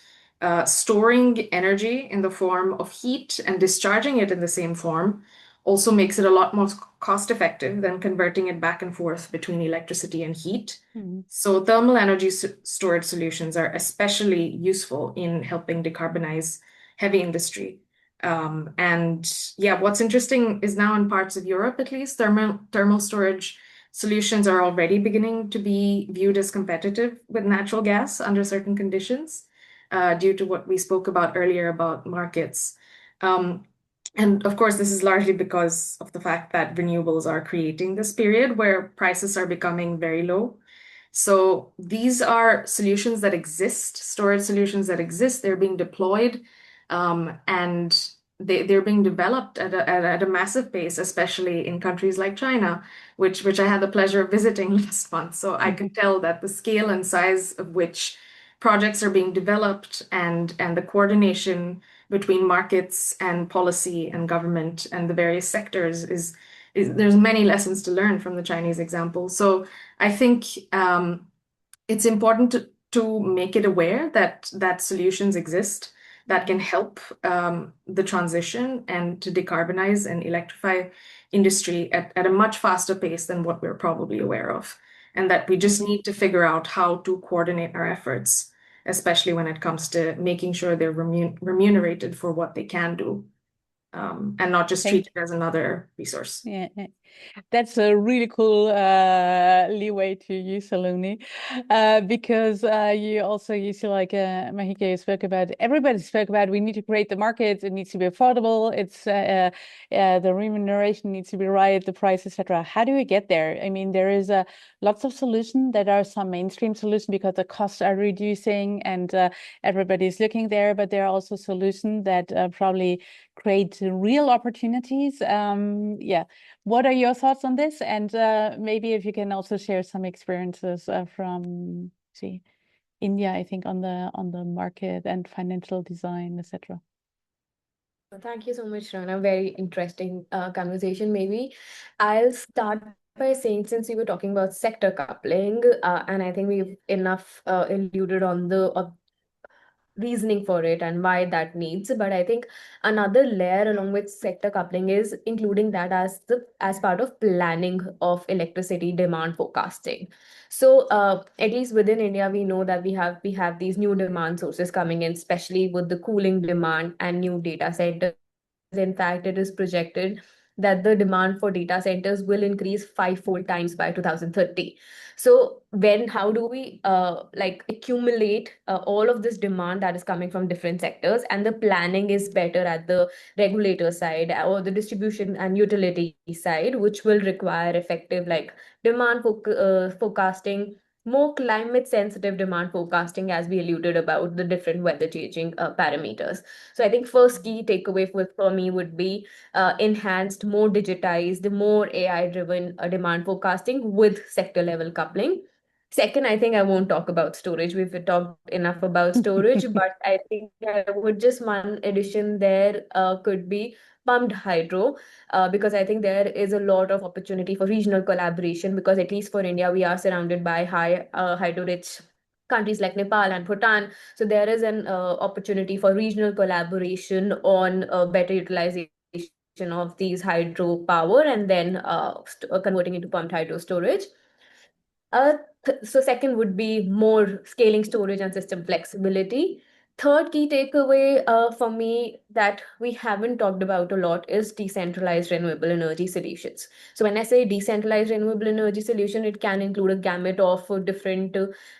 storing energy in the form of heat and discharging it in the same form also makes it a lot more cost effective than converting it back and forth between electricity and heat. So thermal energy storage solutions are especially useful in helping decarbonize heavy industry. And yeah, what's interesting is now in parts of Europe, at least, thermal storage solutions are already beginning to be viewed as competitive with natural gas under certain conditions, due to what we spoke about earlier about markets. And of course, this is largely because of the fact that renewables are creating this period where prices are becoming very low. So these are solutions that exist, storage solutions that exist. They're being deployed, and they're being developed at a massive pace, especially in countries like China, which I had the pleasure of visiting last month. So I could tell that the scale and size of which projects are being developed and the coordination between markets and policy and government and the various sectors is there's many lessons to learn from the Chinese example. So I think it's important to make it aware that solutions exist that can help the transition and to decarbonize and electrify industry at a much faster pace than what we're probably aware of. And that we just need to figure out how to coordinate our efforts, especially when it comes to making sure they're remunerated for what they can do, and not just treated as another resource. Yeah, that's a really cool leeway to use, Saloni, because you also used to like Mahike spoke about. Everybody spoke about we need to create the market. It needs to be affordable. It's the remuneration needs to be right, the price, etc. How do we get there? I mean, there is lots of solutions that are some mainstream solutions because the costs are reducing and everybody's looking there. But there are also solutions that probably create real opportunities. Yeah. What are your thoughts on this? And maybe if you can also share some experiences from India, I think, on the market and financial design, etc. Thank you so much, Rana. Very interesting conversation. Maybe I'll start by saying, since we were talking about sector coupling, and I think we've enough alluded on the reasoning for it and why that needs, but I think another layer along with sector coupling is including that as part of planning of electricity demand forecasting. So at least within India, we know that we have these new demand sources coming in, especially with the cooling demand and new data centers. In fact, it is projected that the demand for data centers will increase 5-fold times by 2030. So how do we like accumulate all of this demand that is coming from different sectors, and the planning is better at the regulator side or the distribution and utility side, which will require effective like demand forecasting, more climate sensitive demand forecasting, as we alluded about the different weather changing parameters. So I think first key takeaway for me would be enhanced, more digitized, more AI driven demand forecasting with sector level coupling. Second, I think I won't talk about storage. We've talked enough about storage, but I think I would just one addition there could be pumped hydro, because I think there is a lot of opportunity for regional collaboration, because at least for India, we are surrounded by high hydro rich countries like Nepal and Bhutan. So there is an opportunity for regional collaboration on better utilization of these hydro power and then converting into pumped hydro storage. So second would be more scaling storage and system flexibility. Third key takeaway for me that we haven't talked about a lot is decentralized renewable energy solutions. So when I say decentralized renewable energy solution, it can include a gamut of different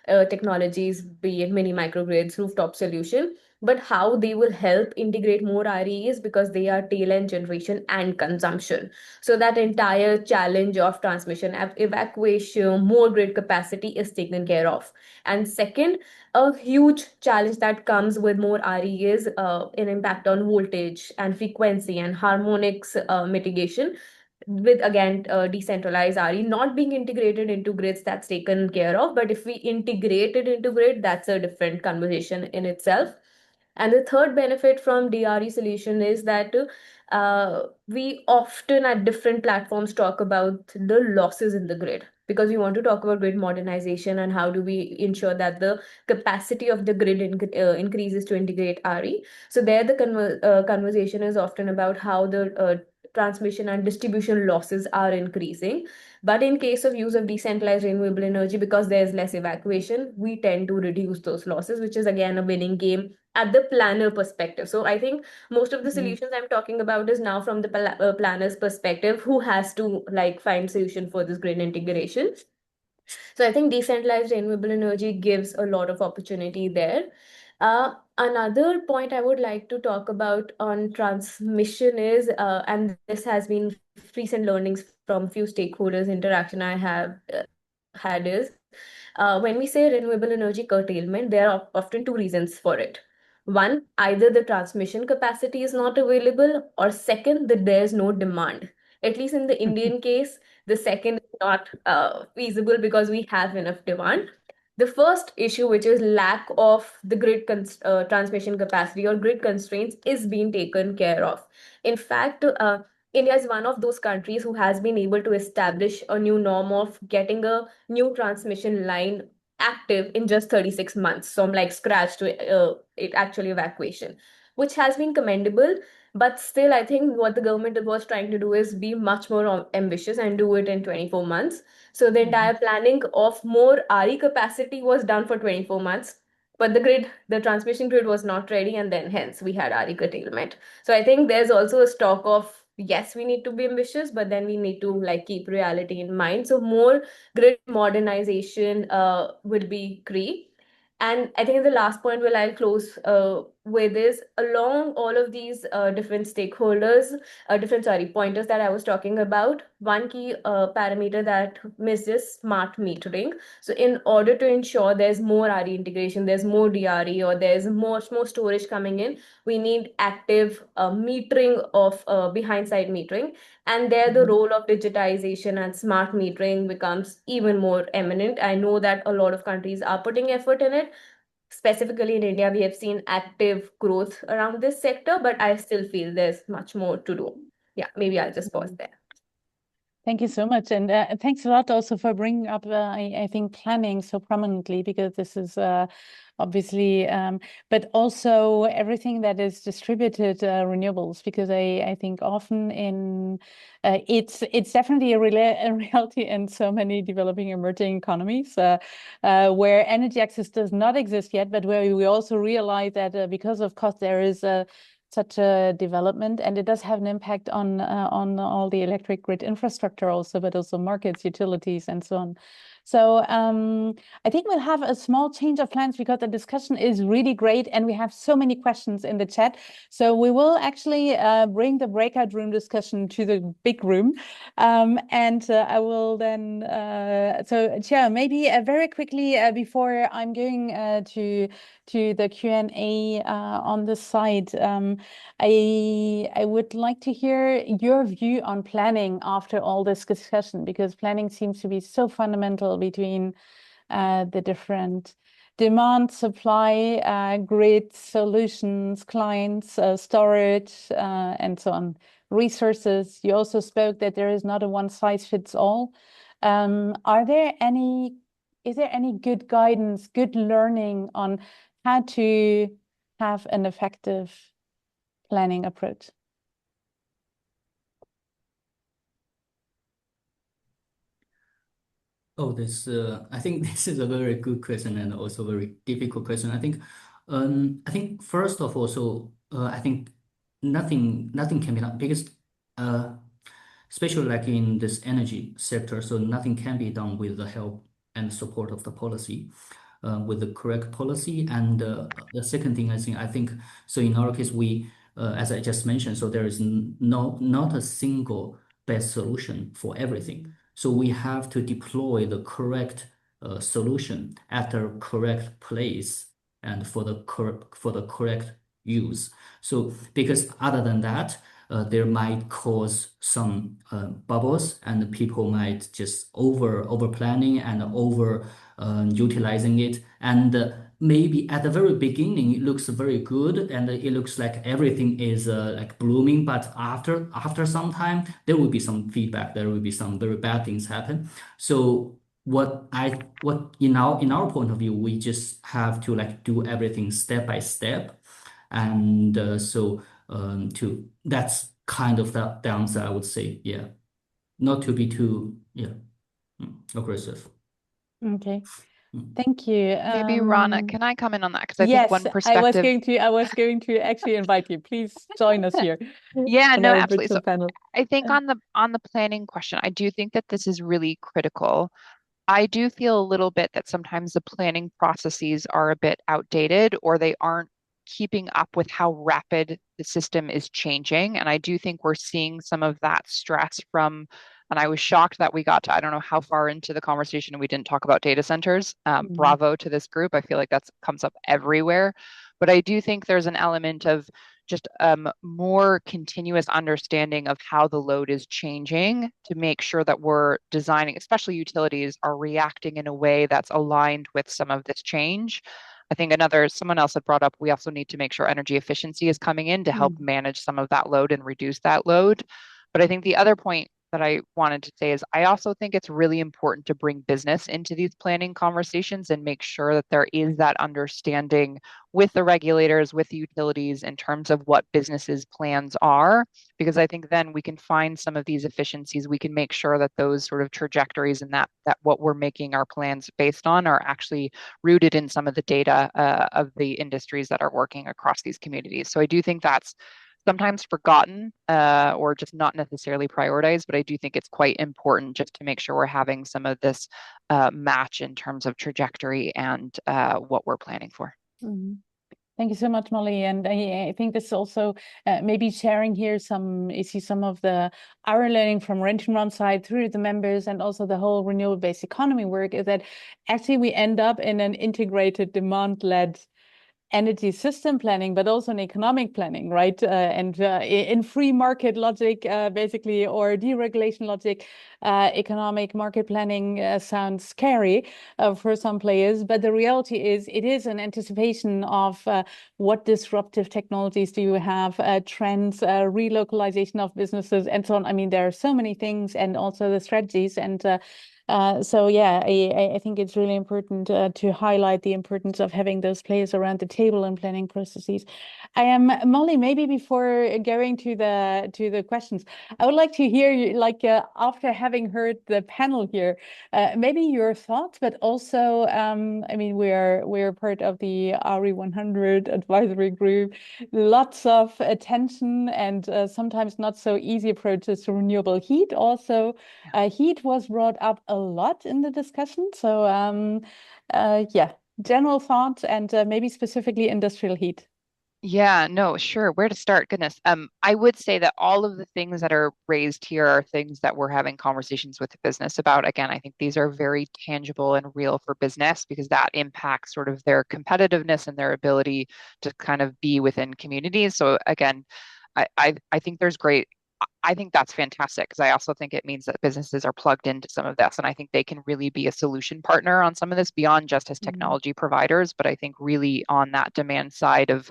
technologies, be it mini microgrids, rooftop solution, but how they will help integrate more REs because they are tail end generation and consumption. So that entire challenge of transmission, evacuation, more grid capacity is taken care of. And second, a huge challenge that comes with more RE is an impact on voltage and frequency and harmonics mitigation, with again decentralized RE not being integrated into grids, that's taken care of. But if we integrate it into grid, that's a different conversation in itself. And the third benefit from DRE solution is that we often at different platforms talk about the losses in the grid, because we want to talk about grid modernization and how do we ensure that the capacity of the grid increases to integrate RE. So there the conversation is often about how the transmission and distribution losses are increasing. But in case of use of decentralized renewable energy, because there's less evacuation, we tend to reduce those losses, which is again a winning game at the planner perspective. So I think most of the solutions I'm talking about is now from the planner's perspective, who has to like find solution for this grid integration. So I think decentralized renewable energy gives a lot of opportunity there. Another point I would like to talk about on transmission is, and this has been recent learnings from few stakeholders interaction I have had is, when we say renewable energy curtailment, there are often two reasons for it. One, either the transmission capacity is not available, or second, that there's no demand. At least in the Indian case, the second is not feasible because we have enough demand. The first issue, which is lack of the grid transmission capacity or grid constraints, is being taken care of. In fact, India is one of those countries who has been able to establish a new norm of getting a new transmission line active in just 36 months, from like scratch to it actually evacuation, which has been commendable. But still, I think what the government was trying to do is be much more ambitious and do it in 24 months. So the entire planning of more RE capacity was done for 24 months, but the transmission grid was not ready, and then hence we had RE curtailment. So I think there's also a stock of, yes, we need to be ambitious, but then we need to like keep reality in mind. So more grid modernization would be key. And I think the last point will I'll close with is, along all of these different stakeholders, pointers that I was talking about, one key parameter that misses smart metering. So in order to ensure there's more RE integration, there's more DRE, or there's more storage coming in, we need active metering of behind side metering. And there the role of digitization and smart metering becomes even more eminent. I know that a lot of countries are putting effort in it. Specifically in India, we have seen active growth around this sector, but I still feel there's much more to do. Yeah, maybe I'll just pause there. Thank you so much. And thanks a lot also for bringing up, I think, planning so prominently, because this is obviously, but also everything that is distributed renewables, because I think often in, it's definitely a reality in so many developing emerging economies where energy access does not exist yet, but where we also realize that because of cost, there is such a development, and it does have an impact on all the electric grid infrastructure also, but also markets, utilities, and so on. So I think we'll have a small change of plans because the discussion is really great, and we have so many questions in the chat. So we will actually bring the breakout room discussion to the big room, and I will then. So Chair, maybe very quickly before I'm going to the Q&A on the side. I would like to hear your view on planning after all this discussion, because planning seems to be so fundamental between the different demand, supply, grid solutions, clients, storage, and so on, resources. You also spoke that there is not a one size fits all. Is there any good guidance, good learning on how to have an effective planning approach? Oh, I think this is a very good question and also very difficult question. I think first of all, I think nothing can be done because especially like in this energy sector, so nothing can be done with the help and support of the policy. With the correct policy. And the second thing I think so in our case, we, as I just mentioned, so there is not a single best solution for everything. So we have to deploy the correct solution at the correct place and for the correct use. So because other than that, there might cause some bubbles, and people might just over planning and over utilizing it. And maybe at the very beginning, it looks very good and it looks like everything is like blooming. But after some time, there will be some feedback. There will be some very bad things happen. So what in our point of view, we just have to like do everything step by step. And That's kind of the downside, I would say. Yeah, not to be too aggressive. Okay. Thank you. Maybe Rana, can I come in on that? Because I think Yes, one I was perspective. going to actually invite you. Please join us here Yeah, in no, our absolutely. virtual So panel. I think on the planning question, I do think that this is really critical. I do feel a little bit that sometimes the planning processes are a bit outdated or they aren't keeping up with how rapid the system is changing. And I do think we're seeing some of that stress from, and I was shocked that we got to, I don't know how far into the conversation and we didn't talk about data centers. Bravo to this group. I feel like that comes up everywhere. But I do think there's an element of just more continuous understanding of how the load is changing to make sure that we're designing, especially utilities, are reacting in a way that's aligned with some of this change. I think someone else had brought up, we also need to make sure energy efficiency is coming in to help manage some of that load and reduce that load. But I think the other point that I wanted to say is I also think it's really important to bring business into these planning conversations and make sure that there is that understanding with the regulators, with the utilities in terms of what businesses' plans are, because I think then we can find some of these efficiencies. We can make sure that those sort of trajectories and that what we're making our plans based on are actually rooted in some of the data of the industries that are working across these communities. So I do think that's sometimes forgotten or just not necessarily prioritized, but I do think it's quite important just to make sure we're having some of this match in terms of trajectory and what we're planning for. Thank you so much, Molly. And I think this also maybe sharing here some of our learning from Rent and Run side through the members and also the whole renewable-based economy work is that actually we end up in an integrated demand-led energy system planning, but also in economic planning, right? And in free market logic, basically, or deregulation logic, economic market planning sounds scary for some players, but the reality is it is an anticipation of what disruptive technologies do you have, trends, relocalization of businesses, and so on. I mean, there are so many things, and also the strategies and so yeah, I think it's really important to highlight the importance of having those players around the table and planning processes. I am Molly. Maybe before going to the questions, I would like to hear you, like after having heard the panel here, maybe your thoughts, but also I mean we're part of the RE100 advisory group. Lots of attention and sometimes not so easy approaches to renewable heat. Also, heat was brought up a lot in the discussion. So yeah, general thoughts and maybe specifically industrial heat. Yeah, no, sure. Where to start? Goodness. I would say that all of the things that are raised here are things that we're having conversations with the business about. Again, I think these are very tangible and real for business because that impacts sort of their competitiveness and their ability to kind of be within communities. So again, I think there's great. I think that's fantastic because I also think it means that businesses are plugged into some of this. And I think they can really be a solution partner on some of this beyond just as technology providers, but I think really on that demand side of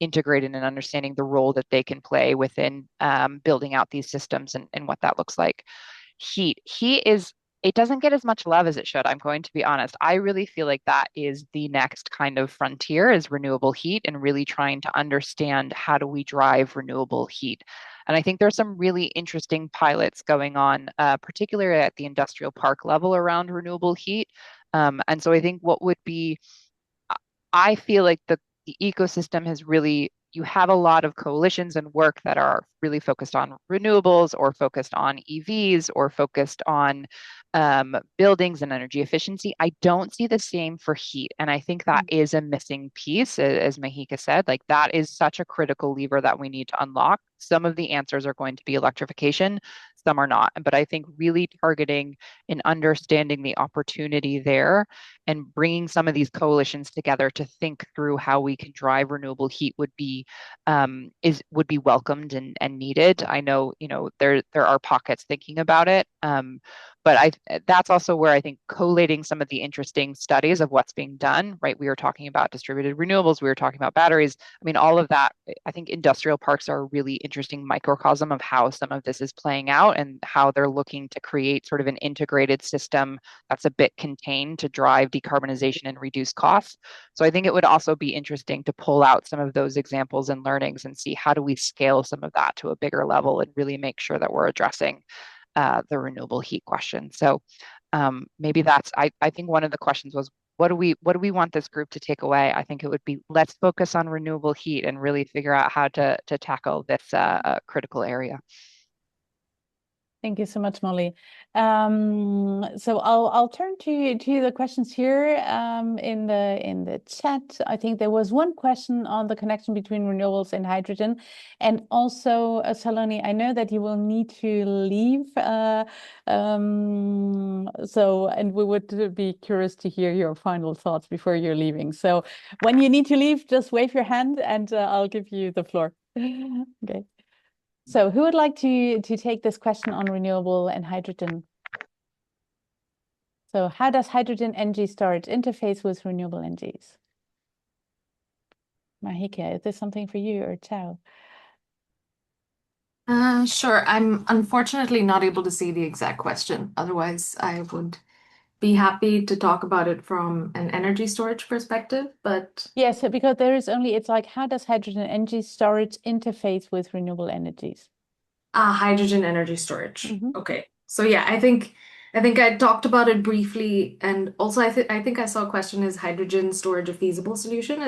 integrating and understanding the role that they can play within building out these systems and what that looks like. Heat is, it doesn't get as much love as it should. I'm going to be honest. I really feel like that is the next kind of frontier is renewable heat and really trying to understand how do we drive renewable heat. And I think there's some really interesting pilots going on, particularly at the industrial park level around renewable heat. And so I think what would be, I feel like the ecosystem has really, you have a lot of coalitions and work that are really focused on renewables or focused on EVs or focused on buildings and energy efficiency. I don't see the same for heat. And I think that is a missing piece, as Mahika said, like that is such a critical lever that we need to unlock. Some of the answers are going to be electrification, some are not. But I think really targeting and understanding the opportunity there and bringing some of these coalitions together to think through how we can drive renewable heat would be welcomed and needed. I know, there are pockets thinking about it. But that's also where I think collating some of the interesting studies of what's being done, right? We were talking about distributed renewables, we were talking about batteries. I mean, all of that, I think industrial parks are a really interesting microcosm of how some of this is playing out. about and how they're looking to create sort of an integrated system that's a bit contained to drive decarbonization and reduce costs. So I think it would also be interesting to pull out some of those examples and learnings and see how do we scale some of that to a bigger level and really make sure that we're addressing the renewable heat question. So maybe that's, I think one of the questions was, what do we want this group to take away? I think it would be, let's focus on renewable heat and really figure out how to tackle this critical area. Thank you so much, Molly. So I'll turn to the questions here in the chat. I think there was one question on the connection between renewables and hydrogen, and also Saloni, I know that you will need to leave. And we would be curious to hear your final thoughts before you're leaving. So when you need to leave, just wave your hand, and I'll give you the floor. Okay. So who would like to take this question on renewable and hydrogen? So how does hydrogen energy storage interface with renewable energies? Mahika, is this something for you or Chao? Sure. I'm unfortunately not able to see the exact question. Otherwise, I would be happy to talk about it from an energy storage perspective, but yes, because there is only, it's like, how does hydrogen energy storage interface with renewable energies? Hydrogen energy storage. Okay. So yeah, I think I talked about it briefly, and also I think I saw a question, is hydrogen storage a feasible solution?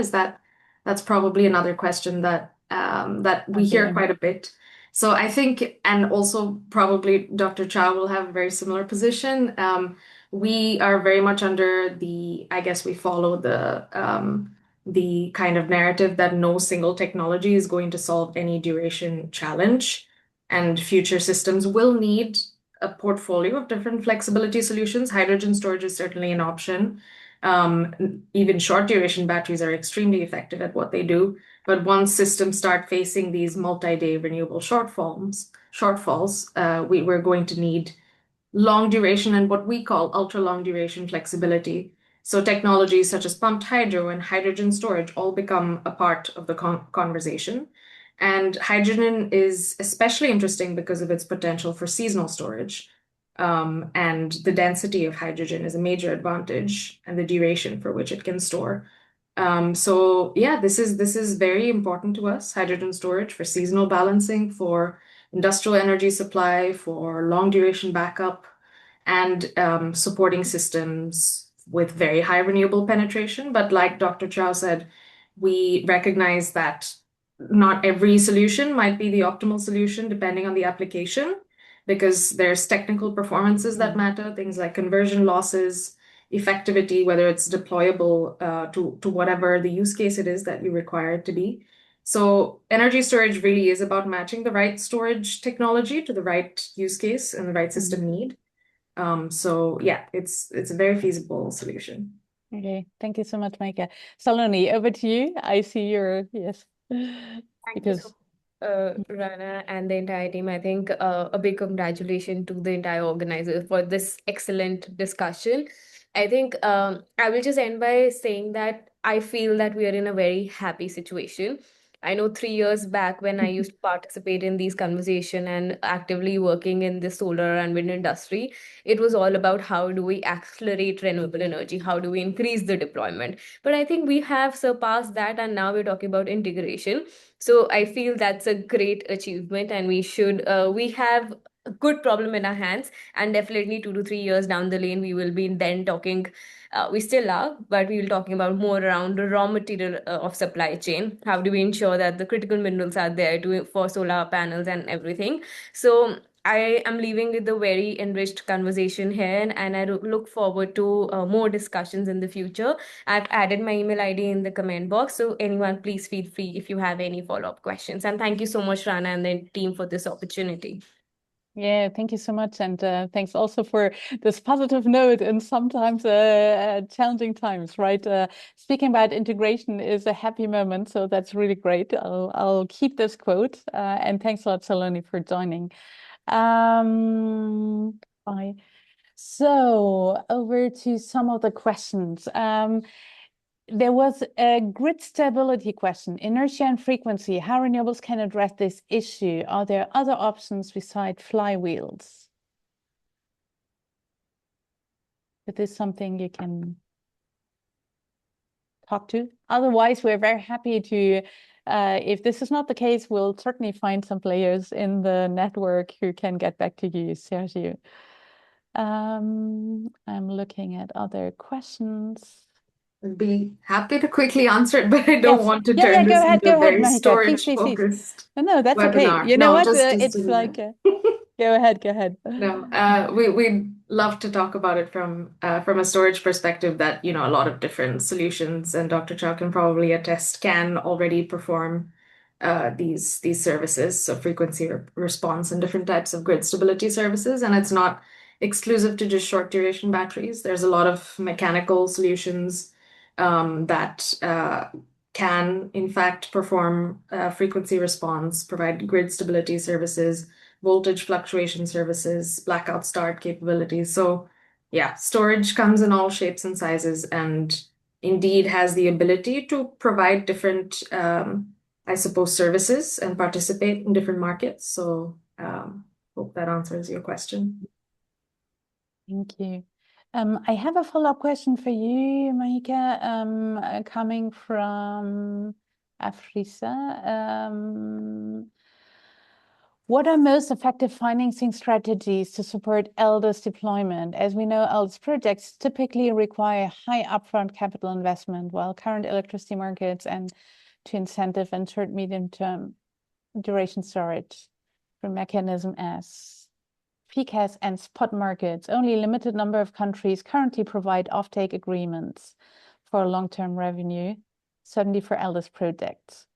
That's probably another question that we hear quite a bit. So I think, and also probably Dr. Chow will have a very similar position. We are very much under the, I guess we follow the kind of narrative that no single technology is going to solve any duration challenge, and future systems will need a portfolio of different flexibility solutions. Hydrogen storage is certainly an option. Even short duration batteries are extremely effective at what they do. But once systems start facing these multi-day renewable shortfalls, we're going to need long duration and what we call ultra long duration flexibility. So technologies such as pumped hydro and hydrogen storage all become a part of the conversation. And hydrogen is especially interesting because of its potential for seasonal storage. And the density of hydrogen is a major advantage, and the duration for which it can store. So yeah, this is very important to us, hydrogen storage for seasonal balancing, for industrial energy supply, for long duration backup, and supporting systems with very high renewable penetration. But like Dr. Chow said, we recognize that not every solution might be the optimal solution depending on the application, because there's technical performances that matter, things like conversion losses, effectivity, whether it's deployable to whatever the use case it is that you require it to be. So energy storage really is about matching the right storage technology to the right use case and the right system need. So yeah, it's a very feasible solution. Okay, thank you so much, Maika. Saloni, over to you. I see your, yes. Thank you so much, Rana and the entire team. I think a big congratulations to the entire organizer for this excellent discussion. I think I will just end by saying that I feel that we are in a very happy situation. I know 3 years back when I used to participate in these conversations and actively working in the solar and wind industry, it was all about how do we accelerate renewable energy, how do we increase the deployment. But I think we have surpassed that, and now we're talking about integration. So I feel that's a great achievement, and we have a good problem in our hands, and definitely 2 to 3 years down the lane, we will be then talking. We still are, but we will talking about more around the raw material of supply chain. How do we ensure that the critical minerals are there for solar panels and everything? So I am leaving with a very enriched conversation here, and I look forward to more discussions in the future. I've added my email ID in the comment box, so anyone please feel free if you have any follow-up questions. And thank you so much, Rana and the team, for this opportunity. Yeah, thank you so much. And thanks also for this positive note in sometimes challenging times, right? Speaking about integration is a happy moment, so that's really great. I'll keep this quote. And thanks a lot, Saloni, for joining. Bye. So over to some of the questions. there was a grid stability question, inertia and frequency, how renewables can address this issue. Are there other options besides flywheels? Is this something you can talk to? Otherwise, we're very happy to, if this is not the case, we'll certainly find some players in the network who can get back to you, Sergio. I'm looking at other questions. I'd be happy to quickly answer it, but I don't Yes. want to Yeah, turn go this ahead, into a very Mahika. Please, please. storage-focused No, that's okay. webinar. You know No, what? just It's a like, minute. go ahead. No, we'd love to talk about it from a storage perspective that, you know, a lot of different solutions, and Dr. Chow can probably attest, can already perform these services, so frequency response and different types of grid stability services. And it's not exclusive to just short duration batteries. There's a lot of mechanical solutions that can, in fact, perform frequency response, provide grid stability services, voltage fluctuation services, blackout start capabilities. So yeah, storage comes in all shapes and sizes and indeed has the ability to provide different, I suppose, services and participate in different markets. So hope that answers your question. Thank you. I have a follow-up question for you, Mahika, coming from Afrisa. What are most effective financing strategies to support LDES deployment? As we know, LDES projects typically require high upfront capital investment, while current electricity markets and to incentive and short medium-term duration storage through mechanism as PCAS and spot markets. Only a limited number of countries currently provide offtake agreements for long-term revenue, certainly for LDES projects.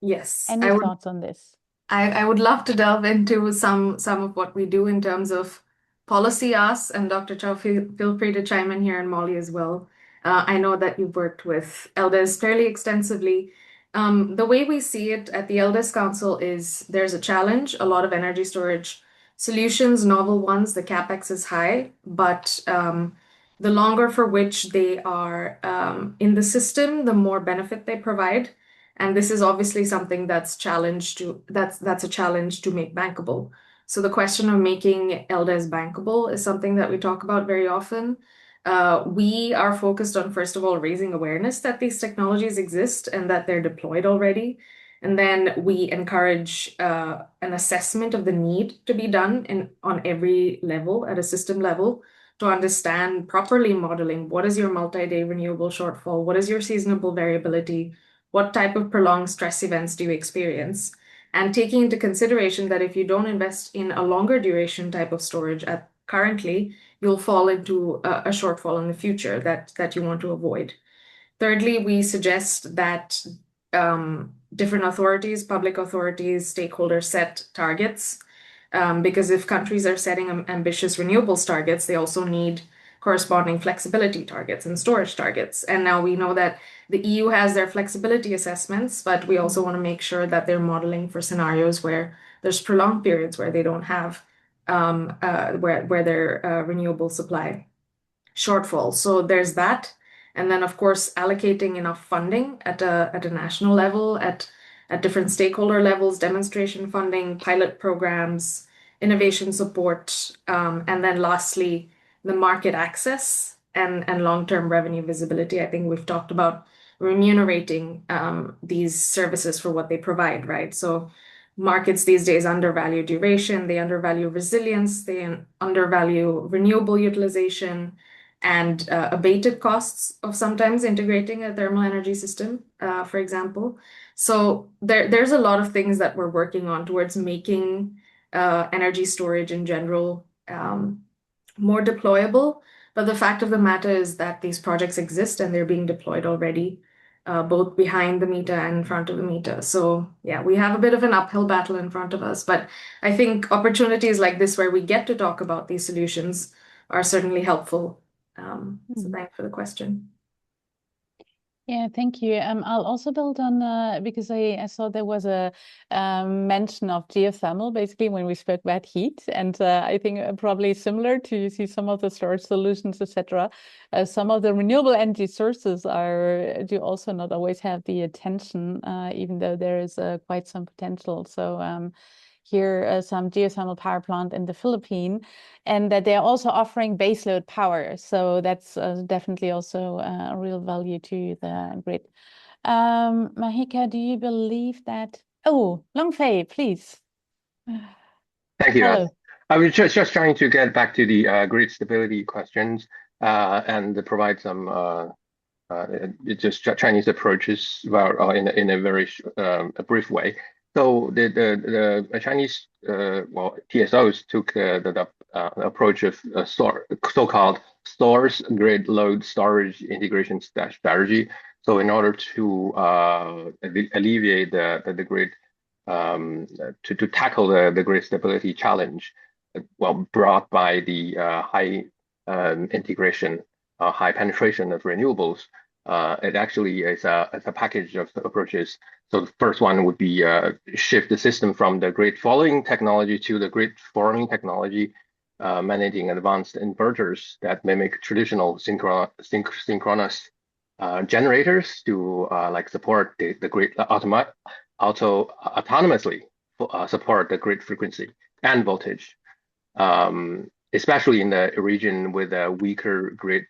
Yes. Any thoughts on this? I would love to delve into some of what we do in terms of policy asks, and Dr. Chow, feel free to chime in here, and Molly as well. I know that you've worked with LDES fairly extensively. The way we see it at the LDES Council is there's a challenge, a lot of energy storage solutions, novel ones, the capex is high, but the longer for which they are in the system, the more benefit they provide. And this is obviously something that's a challenge to make bankable. So the question of making LDES bankable is something that we talk about very often. We are focused on, first of all, raising awareness that these technologies exist and that they're deployed already. And then we encourage an assessment of the need to be done on every level, at a system level, to understand properly modeling what is your multi-day renewable shortfall, what is your seasonable variability, what type of prolonged stress events do you experience? And taking into consideration that if you don't invest in a longer duration type of storage currently, you'll fall into a shortfall in the future that you want to avoid. Thirdly, we suggest that different authorities, public authorities, stakeholders set targets, because if countries are setting ambitious renewables targets, they also need corresponding flexibility targets and storage targets. And now we know that the EU has their flexibility assessments, but we also want to make sure that they're modeling for scenarios where there's prolonged periods where they don't have where their renewable supply shortfall. So there's that. And then, of course, allocating enough funding at a national level, at different stakeholder levels, demonstration funding, pilot programs, innovation support, and then lastly, the market access and long-term revenue visibility. I think we've talked about remunerating these services for what they provide, right? So markets these days undervalue duration, they undervalue resilience, they undervalue renewable utilization, and abated costs of sometimes integrating a thermal energy system, for example. So there's a lot of things that we're working on towards making energy storage in general more deployable. But the fact of the matter is that these projects exist and they're being deployed already, both behind the meter and in front of the meter. So yeah, we have a bit of an uphill battle in front of us. But I think opportunities like this, where we get to talk about these solutions, are certainly helpful. So thanks for the question. Yeah, thank you. I'll also build on because I saw there was a mention of geothermal basically when we spoke about heat, and I think probably similar to you see some of the storage solutions, etc. Some of the renewable energy sources do also not always have the attention, even though there is quite some potential. So here some geothermal power plant in the Philippines, and that they're also offering baseload power. So that's definitely also a real value to the grid. Mahika, do you believe that? Oh, Longfei, please. Thank you. Hello. I was just trying to get back to the grid stability questions and provide some just Chinese approaches in a very a brief way. So the Chinese TSOs took the approach of so-called source grid load storage integration strategy. So in order to alleviate the grid to tackle the grid stability challenge, brought by the high integration, high penetration of renewables. It actually is a package of approaches. So the first one would be shift the system from the grid following technology to the grid forming technology, managing advanced inverters that mimic traditional synchronous generators to like support the grid autonomously support the grid frequency and voltage, especially in the region with a weaker grid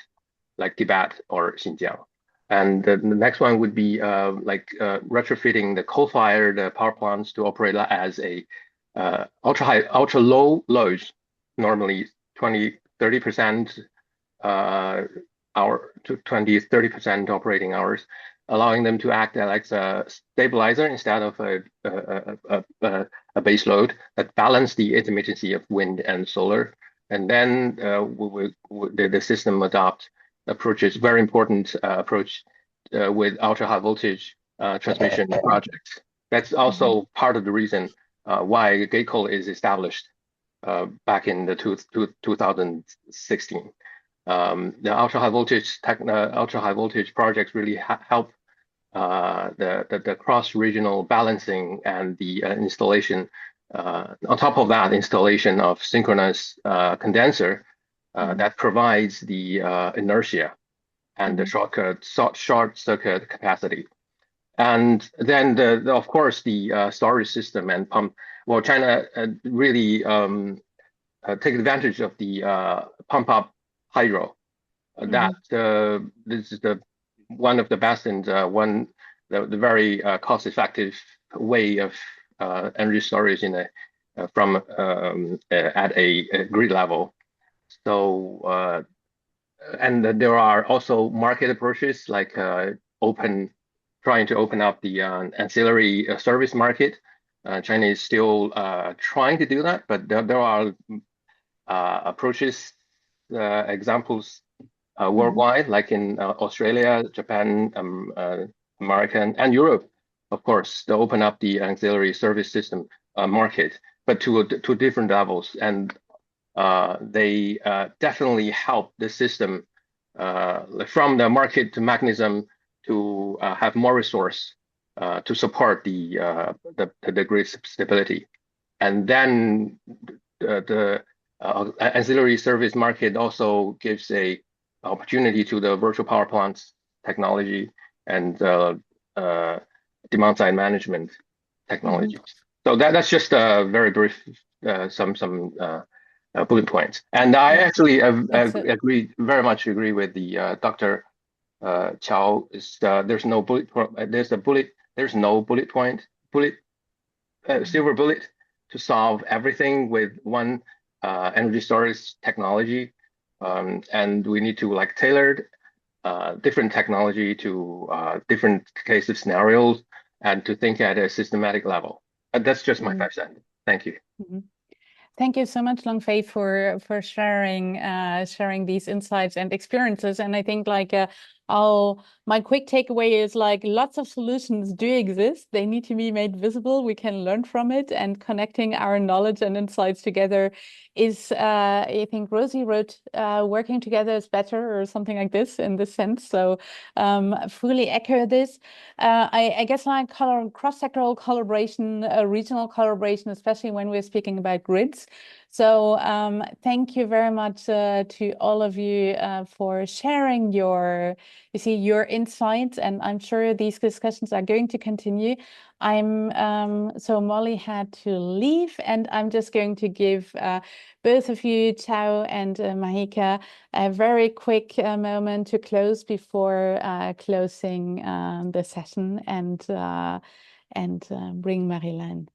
like Tibet or Xinjiang. And the next one would be retrofitting the coal-fired power plants to operate as a ultra low loads, normally 20-30% hour to 20-30% operating hours, allowing them to act like a stabilizer instead of a base load that balance the intermittency of wind and solar. And then the system adopt approaches, very important approach with ultra high voltage transmission projects. That's also part of the reason why GEIRI is established back in the 2016. The ultra high voltage projects really help the cross-regional balancing and the installation. On top of that, installation of synchronous condenser that provides the inertia and the short circuit capacity. And then of course the storage system and pump. Well, China really take advantage of the pump up hydro. That this is one of the best and the very cost effective way of energy storage in at a grid level. So and there are also market approaches like trying to open up the ancillary service market. China is still trying to do that, but there are approaches, examples worldwide, like in Australia, Japan, America, and Europe, of course, to open up the ancillary service system market, but to different levels. And they definitely help the system from the market mechanism to have more resource to support the grid stability. And then the ancillary service market also gives a opportunity to the virtual power plants technology and demand side management technologies. So that's just a very brief some bullet points. And I actually very much agree with the Dr. Chow. There's no silver bullet to solve everything with one energy storage technology, and we need to like tailor different technology to different case of scenarios and to think at a systematic level. That's just my 5 cents. Thank you. Thank you so much, Longfei, for sharing these insights and experiences. And I think like my quick takeaway is like lots of solutions do exist. They need to be made visible. We can learn from it, and connecting our knowledge and insights together is, I think Rosie wrote, working together is better or something like this in this sense. So fully echo this. I guess like cross-sectoral collaboration, regional collaboration, especially when we're speaking about grids. So thank you very much to all of you for sharing your insights, and I'm sure these discussions are going to continue. So Molly had to leave, and I'm just going to give both of you, Ciao and Mahika, a very quick moment to close before closing the session and bring Marilyn.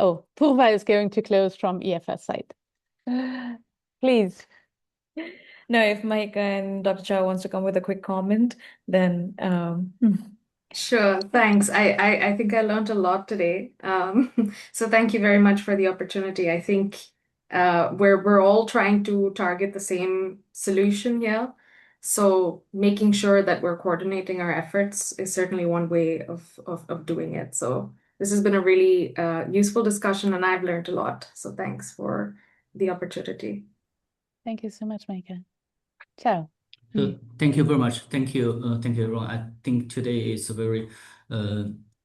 Oh, Purva is going to close from EFS side. Please. No, if Mike and Dr. Chow wants to come with a quick comment, then Sure, thanks. I think I learned a lot today. So thank you very much for the opportunity. I think we're all trying to target the same solution here. So making sure that we're coordinating our efforts is certainly one way of doing it. So this has been a really useful discussion, and I've learned a lot. So thanks for the opportunity. Thank you so much, Mahika. Ciao. Thank you very much. Thank you, everyone. I think today is a very,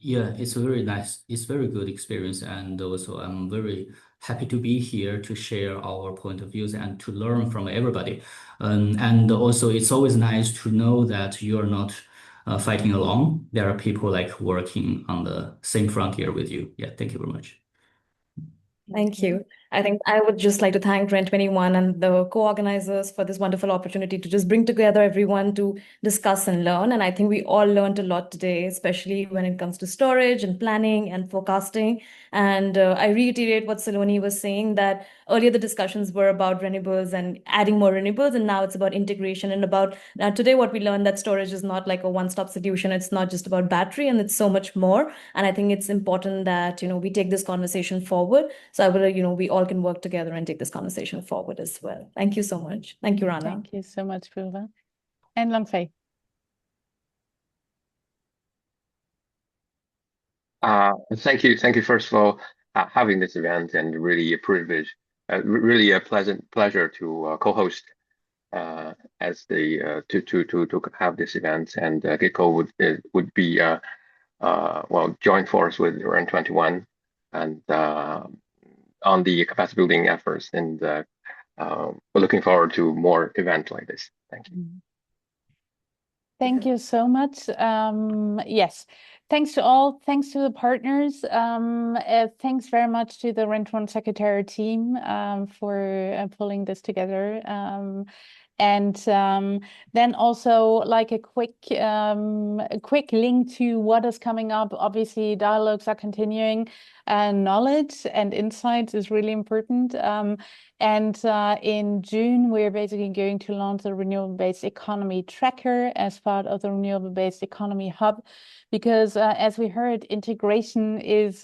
it's very nice. It's very good experience, and also I'm very happy to be here to share our point of views and to learn from everybody. And also, it's always nice to know that you are not fighting alone. There are people like working on the same frontier with you. Yeah, thank you very much. Thank you. I think I would just like to thank REN21 and the co-organizers for this wonderful opportunity to just bring together everyone to discuss and learn. And I think we all learned a lot today, especially when it comes to storage and planning and forecasting. And I reiterate what Saloni was saying, that earlier the discussions were about renewables and adding more renewables, and now it's about integration and about today what we learned, that storage is not like a one-stop solution. It's not just about battery, and it's so much more. And I think it's important that we take this conversation forward. So I will, we all can work together and take this conversation forward as well. Thank you so much. Thank you, Rana. Thank you so much, Purva. And Langfei. Thank you first of all having this event, and really a privilege, really a pleasure to co-host as the to have this event, and GEICO would be join force with REN21 and on the capacity building efforts, and we're looking forward to more events like this. Thank you. Thank you so much. Yes, thanks to all. Thanks to the partners. Thanks very much to the REN21 Secretariat team for pulling this together. And then also like a quick link to what is coming up. Obviously, dialogues are continuing, and knowledge and insights is really important. And in June, we're basically going to launch the Renewable-Based Economy Tracker as part of the Renewable-Based Economy Hub, because as we heard, integration is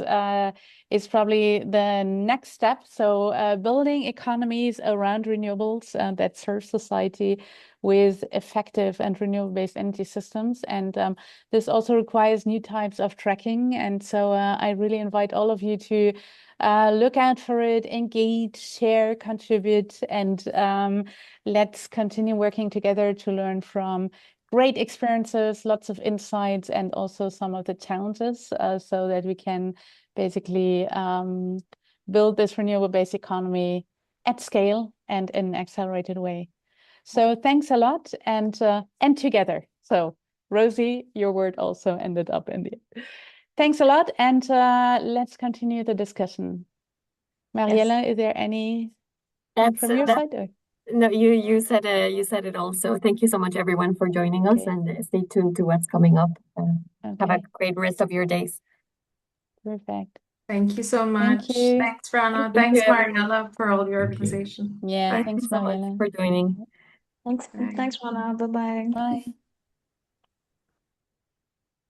probably the next step. So building economies around renewables that serve society with effective and renewable-based energy systems. And this also requires new types of tracking. And so I really invite all of you to look out for it, engage, share, contribute, and let's continue working together to learn from great experiences, lots of insights, and also some of the challenges so that we can basically build this renewable-based economy at scale and in an accelerated way. So thanks a lot, and together. So Rosie, your word also ended up in the end. Thanks a lot, and let's continue the discussion. Mariella, is there any from your side? No, you said it also. Thank you so much, everyone, for joining us, and stay tuned to what's coming up. Have a great rest of your days. Perfect. Thank you so much. Thank you. Thanks, Rana. Thanks, Mariella, for all your organization. Yeah, Bye. thanks, Thank you so much Mariella. for joining. Thanks, Rana. Bye-bye. Bye.